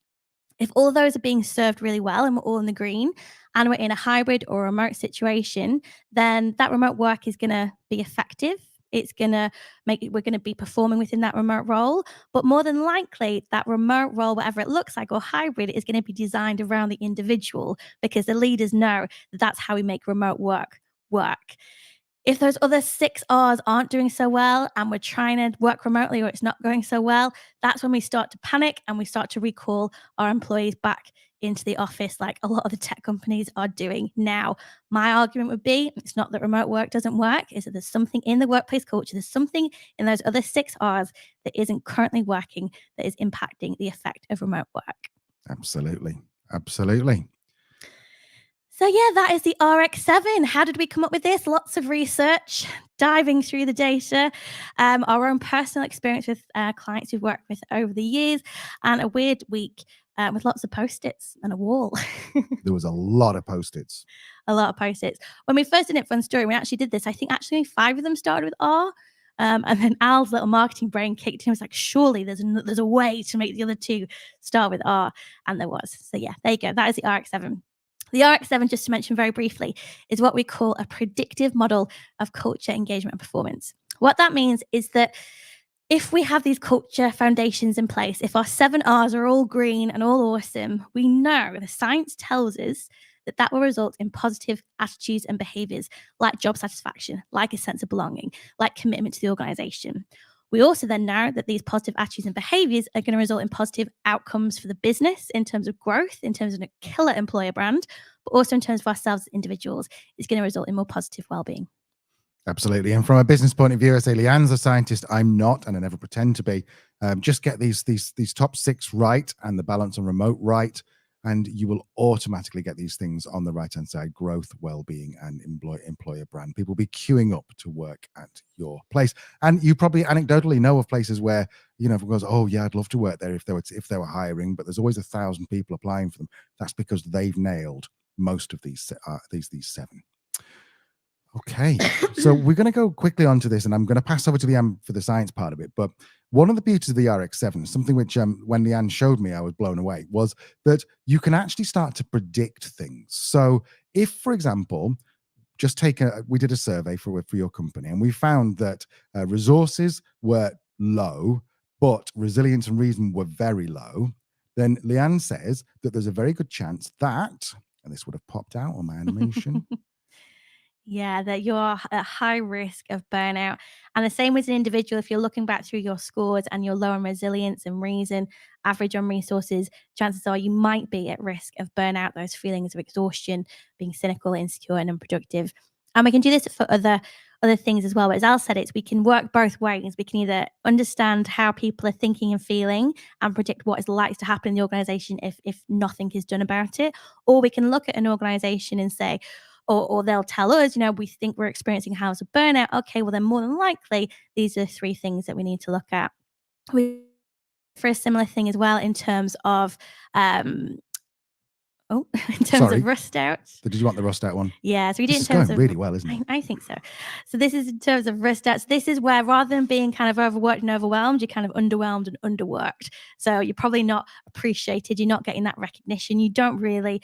S3: if all of those are being served really well and we're all in the green and we're in a hybrid or remote situation, then that remote work is going to be effective. It's going to we're going to be performing within that remote role. But more than likely, that remote role, whatever it looks like, or hybrid, is going to be designed around the individual, because the leaders know that that's how we make remote work. If those other 6 R's aren't doing so well and we're trying to work remotely or it's not going so well, that's when we start to panic and we start to recall our employees back into the office, like a lot of the tech companies are doing now. My argument would be, it's not that remote work doesn't work, is that there's something in the workplace culture, there's something in those other 6 R's that isn't currently working, that is impacting the effect of remote work.
S4: Absolutely.
S3: So yeah, that is the RX7. How did we come up with this? Lots of research, diving through the data, our own personal experience with clients we've worked with over the years, and a weird week with lots of Post-its and a wall.
S4: There was a lot of Post-its.
S3: A lot of Post-its. When we first did it, Fun Story, we actually did this. I think actually 5 of them started with R. And then Al's little marketing brain kicked in. He was like, surely there's a way to make the other 2 start with R. And there was. So yeah, there you go. That is the RX7. The RX7, just to mention very briefly, is what we call a predictive model of culture, engagement, and performance. What that means is that if we have these culture foundations in place, if our 7 R's are all green and all awesome, we know the science tells us that that will result in positive attitudes and behaviors like job satisfaction, like a sense of belonging, like commitment to the organization. We also then know that these positive attitudes and behaviors are going to result in positive outcomes for the business in terms of growth, in terms of a killer employer brand, but also in terms of ourselves as individuals. It's going to result in more positive well-being.
S4: Absolutely. And from a business point of view, I say Leanne's a scientist. I'm not, and I never pretend to be. Just get these top 6 right and the balance on remote right, and you will automatically get these things on the right-hand side: growth, well-being, and employer brand. People will be queuing up to work at your place. And you probably anecdotally know of places where, everyone goes, oh yeah, I'd love to work there if they were hiring, but there's always 1,000 people applying for them. That's because they've nailed most of these 7. Okay, so we're going to go quickly onto this, and I'm going to pass over to Leanne for the science part of it. But one of the beauties of the RX-7, something which when Leanne showed me, I was blown away, was that you can actually start to predict things. So if, for example, we did a survey for your company, and we found that resources were low, but resilience and reason were very low, then Leanne says that there's a very good chance that, and this would have popped out on my animation,
S3: Yeah, that you're at high risk of burnout. And the same as an individual, if you're looking back through your scores and you're low on resilience and reason, average on resources, chances are you might be at risk of burnout, those feelings of exhaustion, being cynical, insecure, and unproductive. And we can do this for other things as well. But as Al said, we can work both ways. We can either understand how people are thinking and feeling and predict what is likely to happen in the organization if nothing is done about it, or we can look at an organization and say, or they'll tell us, we think we're experiencing hours of burnout. Okay, well, then more than likely, these are 3 things that we need to look at. For a similar thing as well in terms of, in terms of rust out.
S4: Did you want the rust out one?
S3: Yeah, so we did
S4: this
S3: in terms
S4: going
S3: of
S4: really well, isn't it?
S3: I think so. So this is in terms of rust out. So this is where rather than being kind of overworked and overwhelmed, you're kind of underwhelmed and underworked. So you're probably not appreciated. You're not getting that recognition. You don't really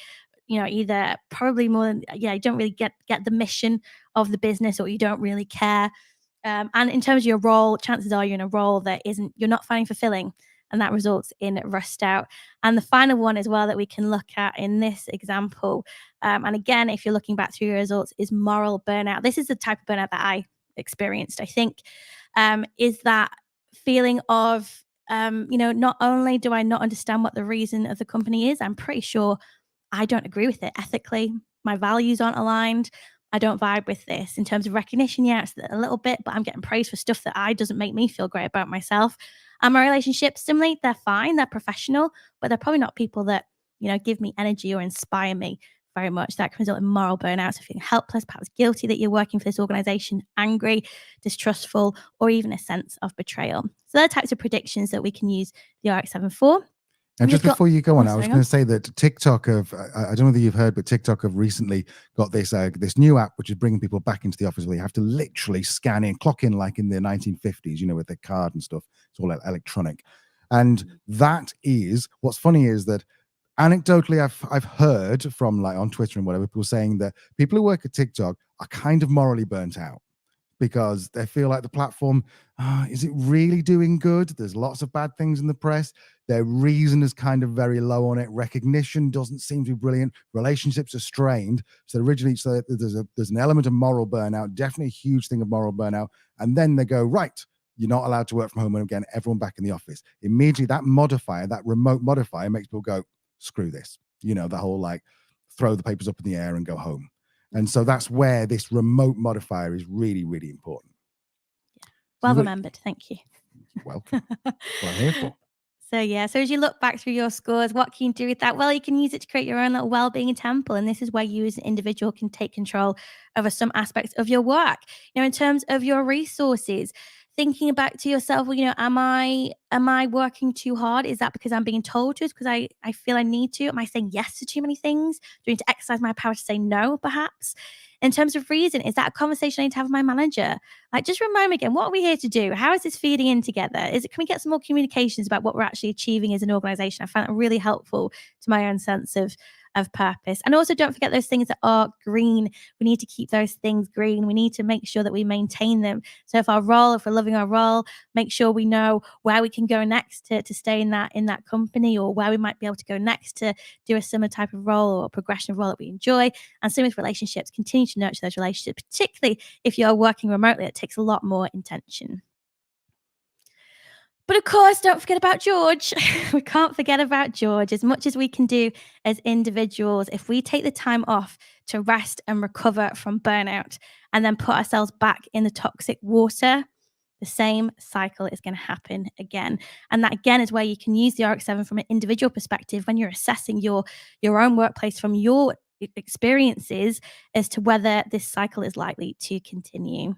S3: either probably more than, you don't really get the mission of the business, or you don't really care. And in terms of your role, chances are you're in a role that you're not finding fulfilling, and that results in rust out. And the final one as well that we can look at in this example, and again, if you're looking back through your results, is moral burnout. This is the type of burnout that I experienced, I think, is that feeling of, not only do I not understand what the reason of the company is, I'm pretty sure I don't agree with it ethically. My values aren't aligned. I don't vibe with this. In terms of recognition, yeah, it's a little bit, but I'm getting praised for stuff that doesn't make me feel great about myself. And my relationships, similarly, they're fine, they're professional, but they're probably not people that, give me energy or inspire me very much. That can result in moral burnout, so feeling helpless, perhaps guilty that you're working for this organization, angry, distrustful, or even a sense of betrayal. So they're types of predictions that we can use the RX-7 for.
S4: And just before you go on, I was going to say that TikTok I don't know whether you've heard, but TikTok have recently got this new app, which is bringing people back into the office where you have to literally scan in, clock in like in the 1950s, with their card and stuff. It's all electronic. And that is, what's funny is that anecdotally, I've heard from like on Twitter and whatever, people saying that people who work at TikTok are kind of morally burnt out, because they feel like the platform, is it really doing good? There's lots of bad things in the press. Their reason is kind of very low on it. Recognition doesn't seem to be brilliant. Relationships are strained. So there's an element of moral burnout, definitely a huge thing of moral burnout. And then they go, right, you're not allowed to work from home, and again, everyone back in the office. Immediately that remote modifier makes people go, screw this. The whole like throw the papers up in the air and go home. And so that's where this remote modifier is really, really important.
S3: Well remembered. Thank you.
S4: Welcome. What I'm here for.
S3: So as you look back through your scores, what can you do with that? Well, you can use it to create your own little well-being temple. And this is where you as an individual can take control over some aspects of your work. In terms of your resources, thinking back to yourself, am I working too hard? Is that because I'm being told to? Is because I feel I need to? Am I saying yes to too many things? Do I need to exercise my power to say no, perhaps? In terms of reason, is that a conversation I need to have with my manager? Like, just remind me again, what are we here to do? How is this feeding in together? Can we get some more communications about what we're actually achieving as an organization? I found that really helpful to my own sense of of purpose. And also don't forget those things that are green. We need to keep those things green. We need to make sure that we maintain them. So if we're loving our role, make sure we know where we can go next to stay in that company, or where we might be able to go next to do a similar type of role or progression of role that we enjoy. And same with relationships, continue to nurture those relationships, particularly if you're working remotely. It takes a lot more intention. But of course, don't forget about George. We can't forget about George. As much as we can do as individuals, if we take the time off to rest and recover from burnout and then put ourselves back in the toxic water, the same cycle is going to happen again. And that, again, is where you can use the RX-7 from an individual perspective when you're assessing your own workplace from your experiences as to whether this cycle is likely to continue.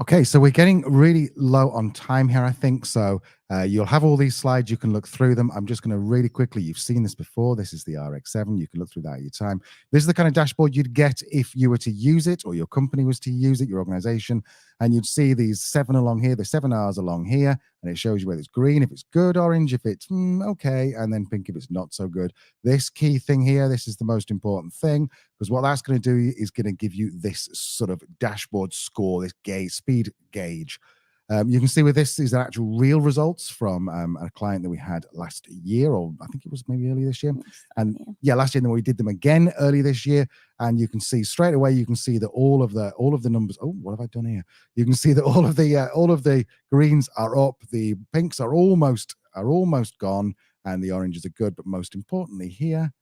S4: Okay, so we're getting really low on time here, I think. So you'll have all these slides. You can look through them. I'm just going to really quickly, you've seen this before. This is the RX-7. You can look through that at your time. This is the kind of dashboard you'd get if you were to use it, or your company was to use it, your organization. And you'd see these 7 along here, the 7 R's along here. And it shows you whether it's green, if it's good, orange, if it's okay, and then pink if it's not so good. This key thing here, this is the most important thing, because what that's going to do is going to give you this sort of dashboard score, this speed gauge. You can see with this, these are actual real results from a client that we had last year, or I think it was maybe early this year. And yeah, last year, and then we did them again early this year. And you can see straight away, you can see that all of the numbers. Oh, what have I done here? You can see that all of the greens are up, the pinks are almost gone, and the oranges are good. But most importantly here,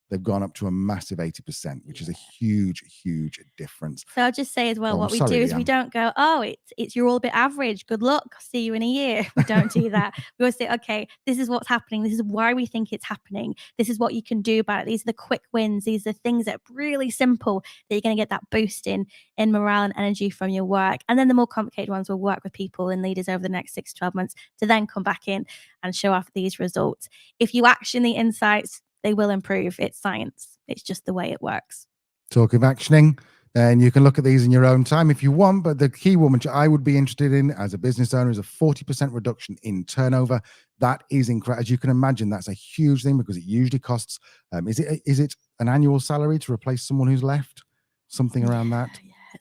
S4: they've gone up to a massive 80%, which is a huge, huge difference.
S3: So I'll just say as well, what we do is we don't go, oh, it's you're all a bit average. Good luck. See you in a year. We don't do that. We always say, okay, this is what's happening. This is why we think it's happening. This is what you can do about it. These are the quick wins. These are things that are really simple that you're going to get that boost in morale and energy from your work. And then the more complicated ones will work with people and leaders over the next 6 to 12 months to then come back in and show off these results. If you action the insights, they will improve. It's science. It's just the way it works.
S4: Talk of actioning, and you can look at these in your own time if you want. But the key one, which I would be interested in as a business owner, is a 40% reduction in turnover. That is incredible. As you can imagine, that's a huge thing, because it usually costs. Is it an annual salary to replace someone who's left? Something around that.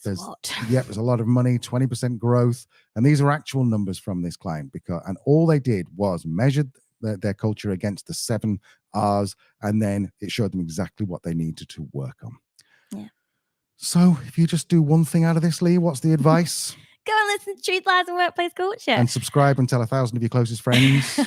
S3: There's a lot.
S4: There's a lot of money. 20% growth, and these are actual numbers from this client, and all they did was measured their culture against the 7 R's, and then it showed them exactly what they needed to work on.
S3: Yeah.
S4: So if you just do one thing out of this, Lee, what's the advice?
S3: Go and listen to Truth, Lies and Workplace Culture.
S4: And subscribe and tell 1,000 of your closest friends.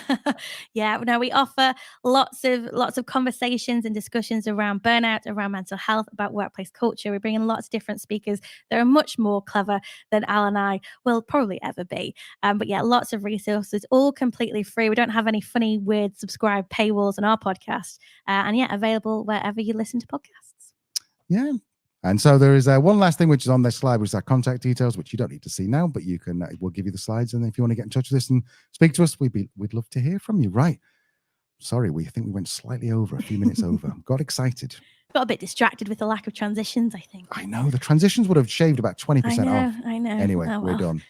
S3: Yeah, no, we offer lots of conversations and discussions around burnout, around mental health, about workplace culture. We bring in lots of different speakers that are much more clever than Al and I will probably ever be. But yeah, lots of resources, all completely free. We don't have any funny, weird subscribe paywalls on our podcast. And yeah, available wherever you listen to podcasts.
S4: Yeah. And so there is one last thing, which is on this slide, which is our contact details, which you don't need to see now, but you can. We'll give you the slides, and if you want to get in touch with us and speak to us, we'd love to hear from you. Right? Sorry, we think we went slightly over, a few minutes over. Got excited.
S3: Got a bit distracted with the lack of transitions, I think.
S4: I know the transitions would have shaved about 20% off.
S3: I know.
S4: Anyway, we're done.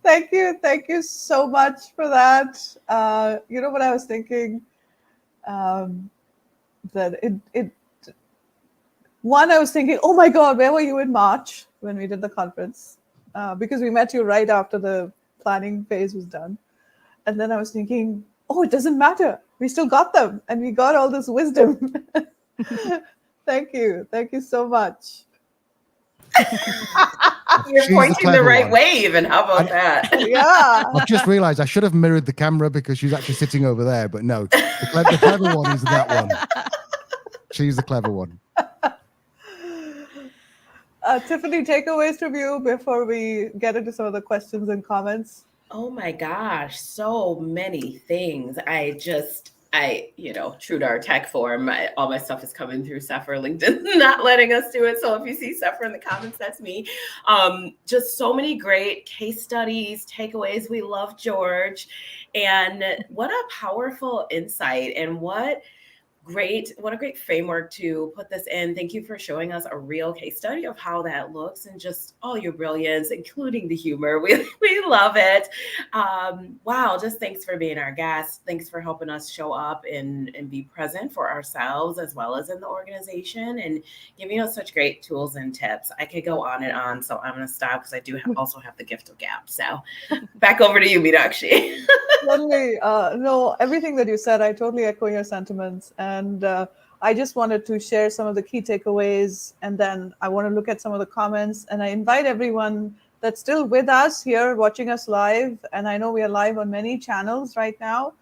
S1: Thank you so much for that. You know what I was thinking? That I was thinking, oh my God, where were you in March when we did the conference? Because we met you right after the planning phase was done. And then I was thinking, oh, it doesn't matter. We still got them, and we got all this wisdom. Thank you so much.
S2: You're pointing the right way, even. How about that?
S1: Yeah.
S4: I've just realized I should have mirrored the camera, because she's actually sitting over there. But no, the clever one is that one. She's the clever one.
S1: Tiffany, takeaways from you before we get into some of the questions and comments.
S2: Oh my gosh, so many things. True to our tech forum, all my stuff is coming through Sapphire LinkedIn, not letting us do it. So if you see Sapphire in the comments, that's me. Just so many great case studies, takeaways. We love George. And what a powerful insight, and what what a great framework to put this in. Thank you for showing us a real case study of how that looks and just all your brilliance, including the humor. We love it. Wow, just thanks for being our guest. Thanks for helping us show up and be present for ourselves as well as in the organization and giving us such great tools and tips. I could go on and on, so I'm going to stop because I do also have the gift of gab. So back over to you, Meenakshi.
S1: Totally. No, everything that you said, I totally echo your sentiments. And I just wanted to share some of the key takeaways. And then I want to look at some of the comments. And I invite everyone that's still with us here, watching us live. And I know we are live on many channels right now.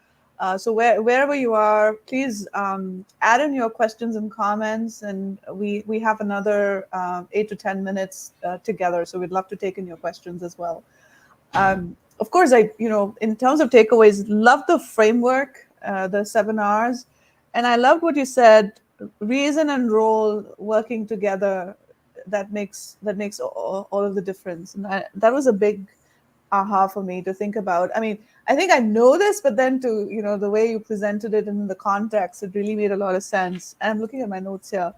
S1: So wherever you are, please add in your questions and comments. And we have another 8 to 10 minutes together. So we'd love to take in your questions as well. Of course, in terms of takeaways, love the framework, the 7 R's. And I loved what you said, reason and role working together, that makes all of the difference. And that was a big aha for me to think about. I mean, I think I know this, but then the way you presented it in the context, it really made a lot of sense. And I'm looking at my notes here.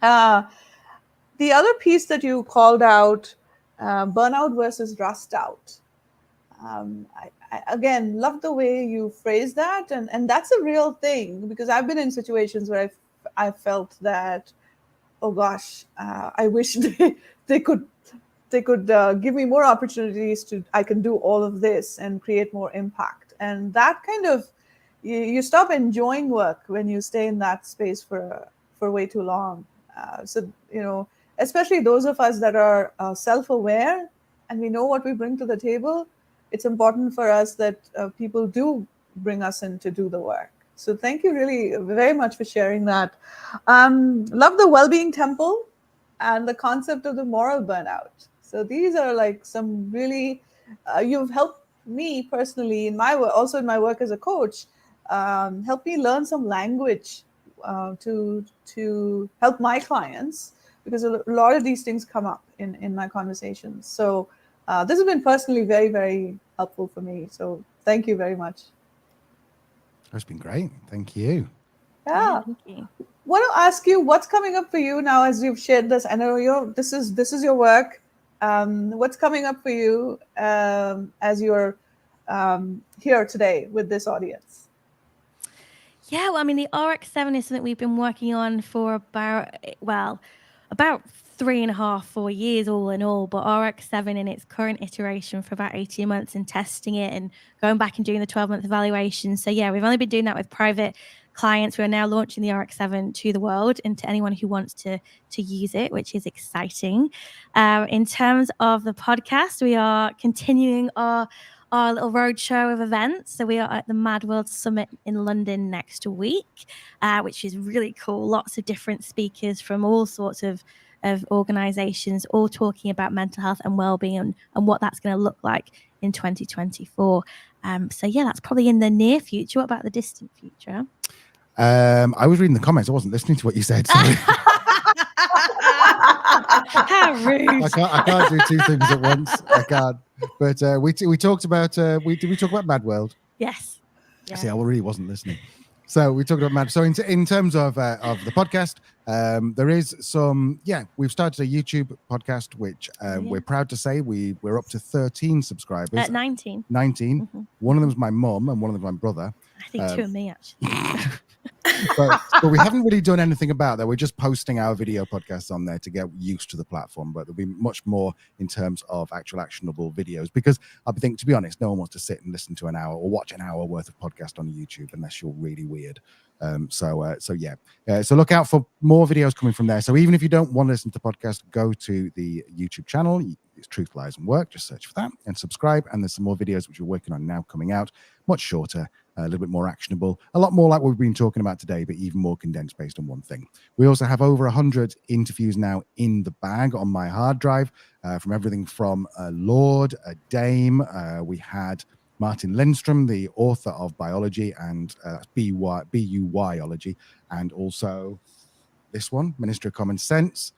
S1: The other piece that you called out, burnout versus rust out. I again love the way you phrase that, and that's a real thing, because I've been in situations where I felt that, oh gosh, I wish they could give me more opportunities I can do all of this and create more impact. And that kind of you stop enjoying work when you stay in that space for way too long. So especially those of us that are self-aware and we know what we bring to the table, it's important for us that people do bring us in to do the work. So thank you really very much for sharing that. Love the well-being temple and the concept of the moral burnout. So these are like some really, you've helped me personally in my work, also in my work as a coach, help me learn some language to help my clients, because a lot of these things come up in my conversations. So this has been personally very, very helpful for me. So thank you very much.
S4: That's been great. Thank you.
S1: Yeah.
S3: Thank you.
S1: Want to ask you what's coming up for you now as you've shared this. I know this is your work. What's coming up for you as you're here today with this audience?
S3: Yeah, well, I mean, the RX7 is something we've been working on for about 3.5, 4 years all in all, but RX7 in its current iteration for about 18 months and testing it and going back and doing the 12-month evaluation. So yeah, we've only been doing that with private clients. We're now launching the RX7 to the world and to anyone who wants to use it, which is exciting. In terms of the podcast, we are continuing our little roadshow of events. So we are at the Mad World Summit in London next week, which is really cool. Lots of different speakers from all sorts of organizations, all talking about mental health and well-being and what that's going to look like in 2024. So yeah, that's probably in the near future. What about the distant future?
S4: I was reading the comments. I wasn't listening to what you said. Sorry.
S3: How rude.
S4: I can't do two things at once. I can't. But we talked about did we talk about Mad World?
S3: Yes.
S4: Yeah. See, I really wasn't listening. So we talked about Mad. So in terms of the podcast, there is some. Yeah, we've started a YouTube podcast, which we're proud to say we're up to 13 subscribers.
S3: At 19.
S4: 19.
S3: Mm-hmm.
S4: One of them's my mum, and one of them's my brother.
S3: I think 2 of me actually.
S4: but we haven't really done anything about that. We're just posting our video podcasts on there to get used to the platform, but there'll be much more in terms of actual actionable videos, because I think, to be honest, no one wants to sit and listen to an hour or watch an hour worth of podcast on YouTube unless you're really weird. So look out for more videos coming from there. So even if you don't want to listen to the podcast, go to the YouTube channel. It's Truth, Lies and Work. Just search for that and subscribe. And there's some more videos which we're working on now coming out, much shorter, a little bit more actionable, a lot more like what we've been talking about today, but even more condensed based on one thing. We also have over 100 interviews now in the bag on my hard drive, from everything from Lord, Dame. We had Martin Lindstrom, the author of Biology, and BUYology, and also this one, Minister of Common Sense.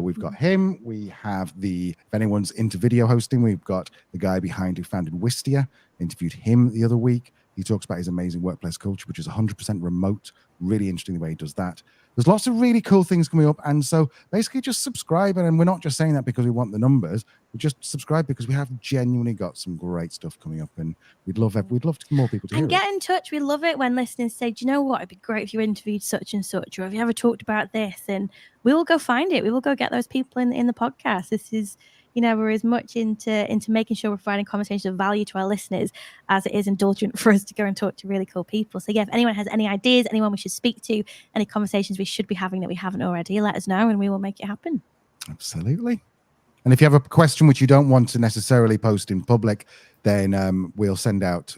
S4: We've got him. We have if anyone's into video hosting, we've got the guy who founded Wistia, interviewed him the other week. He talks about his amazing workplace culture, which is 100% remote. Really interesting the way he does that. There's lots of really cool things coming up. And so basically just subscribe. And we're not just saying that because we want the numbers. We just subscribe because we have genuinely got some great stuff coming up. And we'd love more people to hear
S3: and
S4: it.
S3: get in touch. We love it when listeners say, do you know what? It'd be great if you interviewed such and such, or have you ever talked about this? And we will go find it. We will go get those people in the podcast. This is, we're as much into making sure we're providing conversations of value to our listeners as it is indulgent for us to go and talk to really cool people. So yeah, if anyone has any ideas, anyone we should speak to, any conversations we should be having that we haven't already, let us know and we will make it happen.
S4: Absolutely. And if you have a question which you don't want to necessarily post in public, then we'll send out,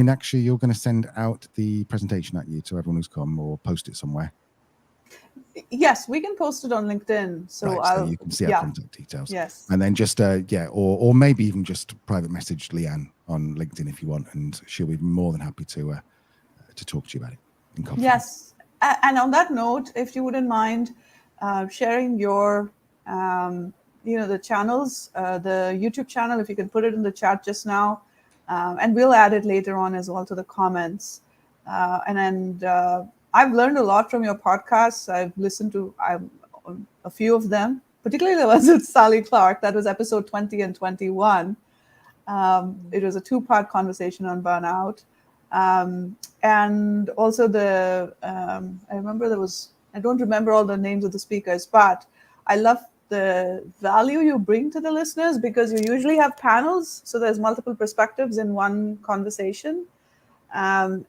S4: actually, you're going to send out the presentation at you to everyone who's come, or post it somewhere.
S1: Yes, we can post it on LinkedIn. So,
S4: right, so you can see our contact details.
S1: Yes.
S4: And then just, or maybe even just private message Leanne on LinkedIn if you want, and she'll be more than happy to talk to you about it in confidence.
S1: Yes. And on that note, if you wouldn't mind sharing your, the channels, the YouTube channel, if you can put it in the chat just now, and we'll add it later on as well to the comments. I've learned a lot from your podcasts. I've listened to a few of them, particularly the ones with Sally Clark. That was episode 20 and 21. It was a 2-part conversation on burnout. And also I don't remember all the names of the speakers, but I love the value you bring to the listeners, because you usually have panels. So there's multiple perspectives in one conversation. And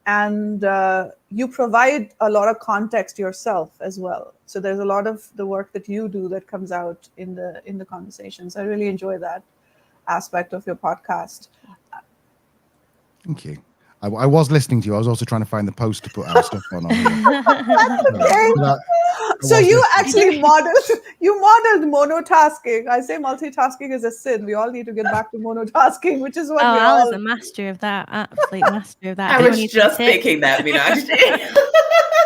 S1: you provide a lot of context yourself as well. So there's a lot of the work that you do that comes out in the conversations. I really enjoy that aspect of your podcast.
S4: Thank you. I was listening to you. I was also trying to find the post to put our stuff on here.
S1: So you actually modeled monotasking. I say multitasking is a sin. We all need to get back to monotasking, which is what
S3: Al is a master of that, absolute master of that.
S2: I was just thinking that, Meenakshi.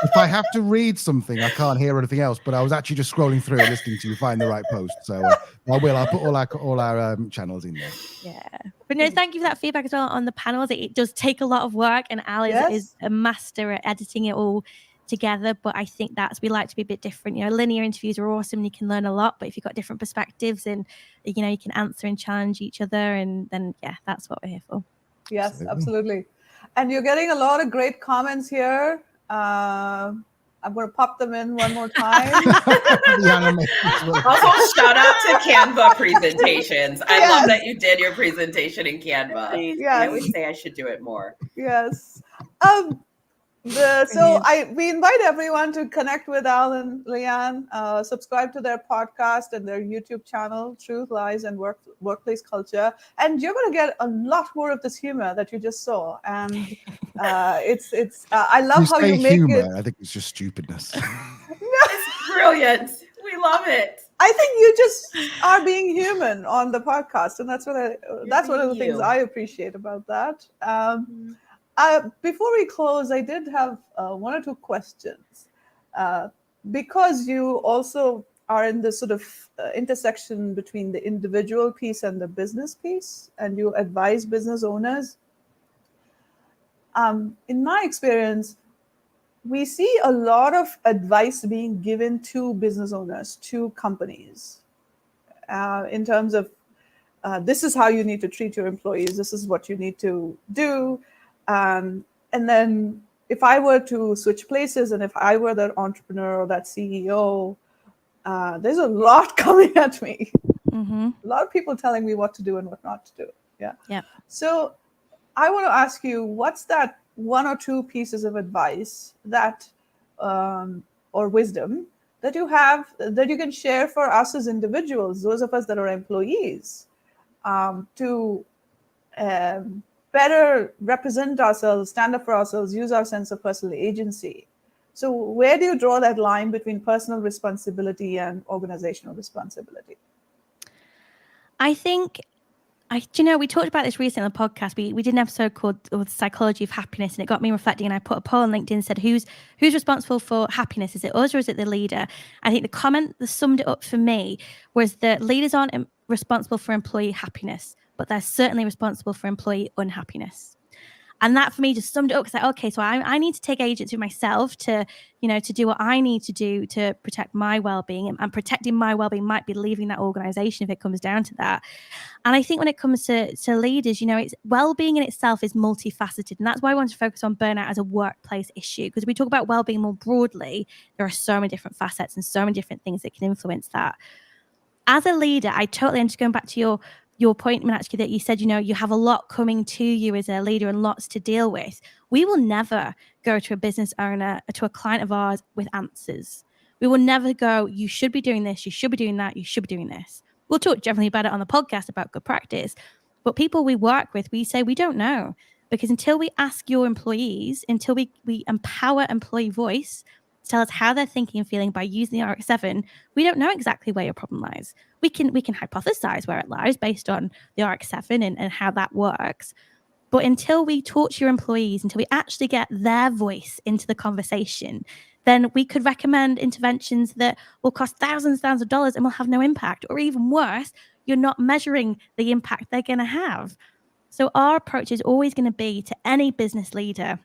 S4: If I have to read something, I can't hear anything else. But I was actually just scrolling through and listening to you find the right post. So I will. I'll put all our channels in there.
S3: Yeah. But no, thank you for that feedback as well on the panels. It does take a lot of work, and Al is a master at editing it all together. But I think we like to be a bit different. Linear interviews are awesome and you can learn a lot, but if you've got different perspectives and you can answer and challenge each other, and then that's what we're here for.
S1: Yes, absolutely. And you're getting a lot of great comments here. I'm going to pop them in one more time.
S2: Also, shout out to Canva presentations. I love that you did your presentation in Canva.
S1: Yes.
S2: I always say I should do it more.
S1: Yes. We invite everyone to connect with Al and Leanne, subscribe to their podcast and their YouTube channel, Truth, Lies, and Workplace Culture. And you're going to get a lot more of this humor that you just saw. And I love how you make humor.
S4: I think it's just stupidness.
S2: It's brilliant. We love it.
S1: I think you just are being human on the podcast. And that's one of the things I appreciate about that. Before we close, I did have 1 or 2 questions. Because you also are in this sort of intersection between the individual piece and the business piece, and you advise business owners. In my experience, we see a lot of advice being given to business owners, to companies, in terms of this is how you need to treat your employees. This is what you need to do. And then if I were to switch places and if I were that entrepreneur or that CEO, there's a lot coming at me.
S3: Mm-hmm.
S1: A lot of people telling me what to do and what not to do.
S3: Yeah.
S1: So I want to ask you, what's that 1 or 2 pieces of advice that, or wisdom that you have that you can share for us as individuals, those of us that are employees, to better represent ourselves, stand up for ourselves, use our sense of personal agency. So where do you draw that line between personal responsibility and organizational responsibility?
S3: I think, we talked about this recently on the podcast. We did an episode called The Psychology of Happiness, and it got me reflecting, and I put a poll on LinkedIn and said, who's responsible for happiness? Is it us or is it the leader? I think the comment that summed it up for me was that leaders aren't responsible for employee happiness, but they're certainly responsible for employee unhappiness. And that for me just summed it up, because like, okay, so I need to take agency myself to, to do what I need to do to protect my well-being, and protecting my well-being might be leaving that organization if it comes down to that. And I think when it comes to leaders, it's well-being in itself is multifaceted. And that's why I want to focus on burnout as a workplace issue, because we talk about well-being more broadly, there are so many different facets and so many different things that can influence that. As a leader, I totally understand, going back to your point, Meenakshi, that you said, you have a lot coming to you as a leader and lots to deal with. We will never go to a business owner, to a client of ours, with answers. We will never go, you should be doing this, you should be doing that, you should be doing this. We'll talk generally about it on the podcast about good practice. But people we work with, we say we don't know. Because until we ask your employees, until we empower employee voice to tell us how they're thinking and feeling by using the RX-7, we don't know exactly where your problem lies. We can hypothesize where it lies based on the RX-7 and how that works. But until we talk to your employees, until we actually get their voice into the conversation, then we could recommend interventions that will cost thousands of dollars and will have no impact. Or even worse, you're not measuring the impact they're going to have. So our approach is always going to be, to any business leader,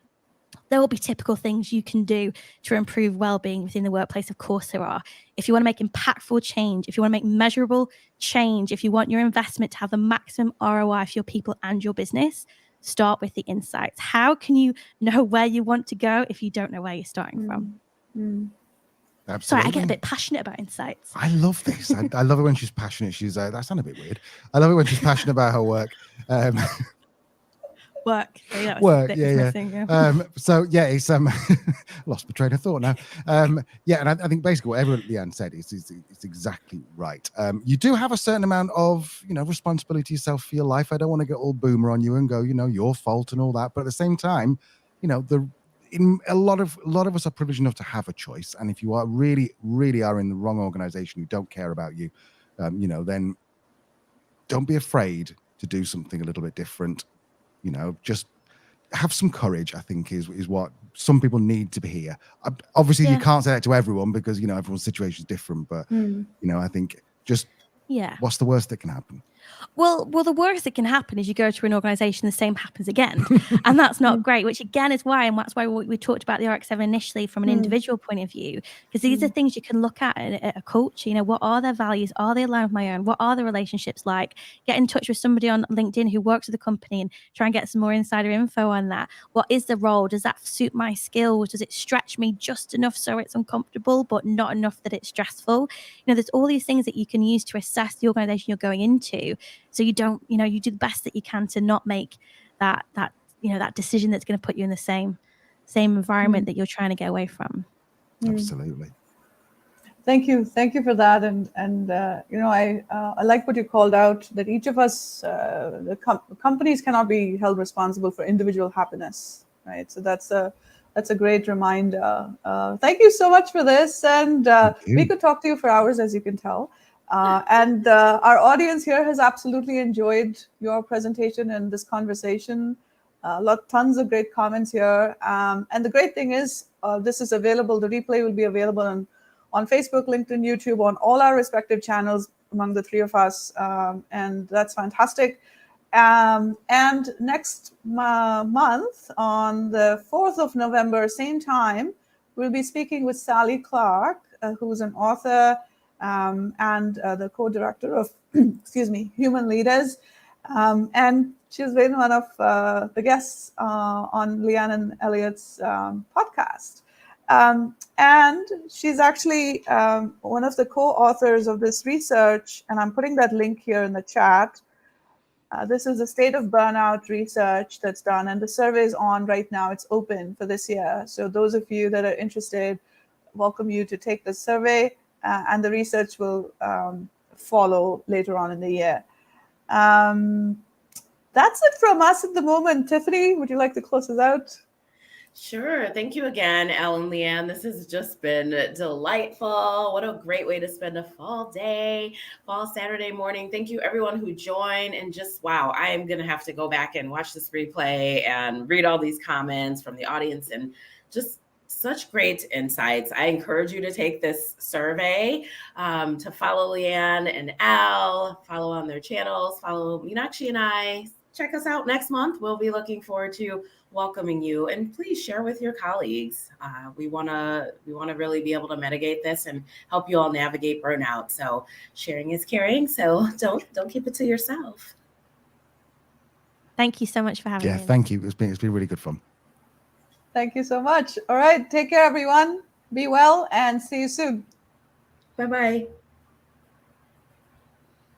S3: there will be typical things you can do to improve well-being within the workplace. Of course there are. If you want to make impactful change, if you want to make measurable change, if you want your investment to have the maximum ROI for your people and your business, start with the insights. How can you know where you want to go if you don't know where you're starting from?
S4: Absolutely.
S3: Sorry, I get a bit passionate about insights.
S4: I love this. I love it when she's passionate. She's that sounded a bit weird. I love it when she's passionate about her work.
S3: Work. Yeah,
S4: So yeah, it's lost my train of thought now. Yeah, and I think basically whatever Leanne said is exactly right. You do have a certain amount of responsibility yourself for your life. I don't want to get all boomer on you and go your fault and all that, but at the same time, a lot of us are privileged enough to have a choice, and if you are really are in the wrong organization who don't care about you, then don't be afraid to do something a little bit different. Just have some courage, I think is what some people need to be here. Obviously, you can't say that to everyone because, everyone's situation is different. But, I think just what's the worst that can happen?
S3: Well, the worst that can happen is you go to an organization, the same happens again. And that's not great, which again is why, and that's why we talked about the RX-7 initially from an individual point of view, because these are things you can look at a culture. What are their values? Are they aligned with my own? What are the relationships like? Get in touch with somebody on LinkedIn who works with the company and try and get some more insider info on that. What is the role? Does that suit my skills? Does it stretch me just enough so it's uncomfortable, but not enough that it's stressful? There's all these things that you can use to assess the organization you're going into. So you don't, you do the best that you can to not make that decision that's going to put you in the same environment that you're trying to get away from.
S4: Absolutely.
S1: Thank you for that, and I like what you called out, that each of us, companies cannot be held responsible for individual happiness, right? So that's a great reminder. Thank you so much for this, and we could talk to you for hours, as you can tell. And our audience here has absolutely enjoyed your presentation and this conversation. Tons of great comments here. And the great thing is, this is available. The replay will be available on Facebook, LinkedIn, YouTube, on all our respective channels among the three of us. And that's fantastic. And next month, on the 4th of November, same time, we'll be speaking with Sally Clark, who's an author, and the co-director of, Human Leaders. And she's been one of the guests on Leanne and Elliot's podcast. And she's actually one of the co-authors of this research, and I'm putting that link here in the chat. This is the state of burnout research that's done, and the survey is on right now. It's open for this year. So those of you that are interested, welcome you to take the survey. And the research will follow later on in the year. That's it from us at the moment. Tiffany, would you like to close us out?
S2: Sure. Thank you again, Elle and Leanne. This has just been delightful. What a great way to spend a fall Saturday morning. Thank you, everyone who joined. And just, wow, I am going to have to go back and watch this replay and read all these comments from the audience, and just such great insights. I encourage you to take this survey, to follow Leanne and Elle, follow on their channels, follow Meenakshi and I, check us out next month. We'll be looking forward to welcoming you, and please share with your colleagues. We want to really be able to mitigate this and help you all navigate burnout. So sharing is caring. So don't keep it to yourself.
S3: Thank you so much for having
S4: Yeah,
S3: me.
S4: thank you. It's been really good fun.
S1: Thank you so much. All right. Take care, everyone. Be well and see you soon.
S2: Bye-bye.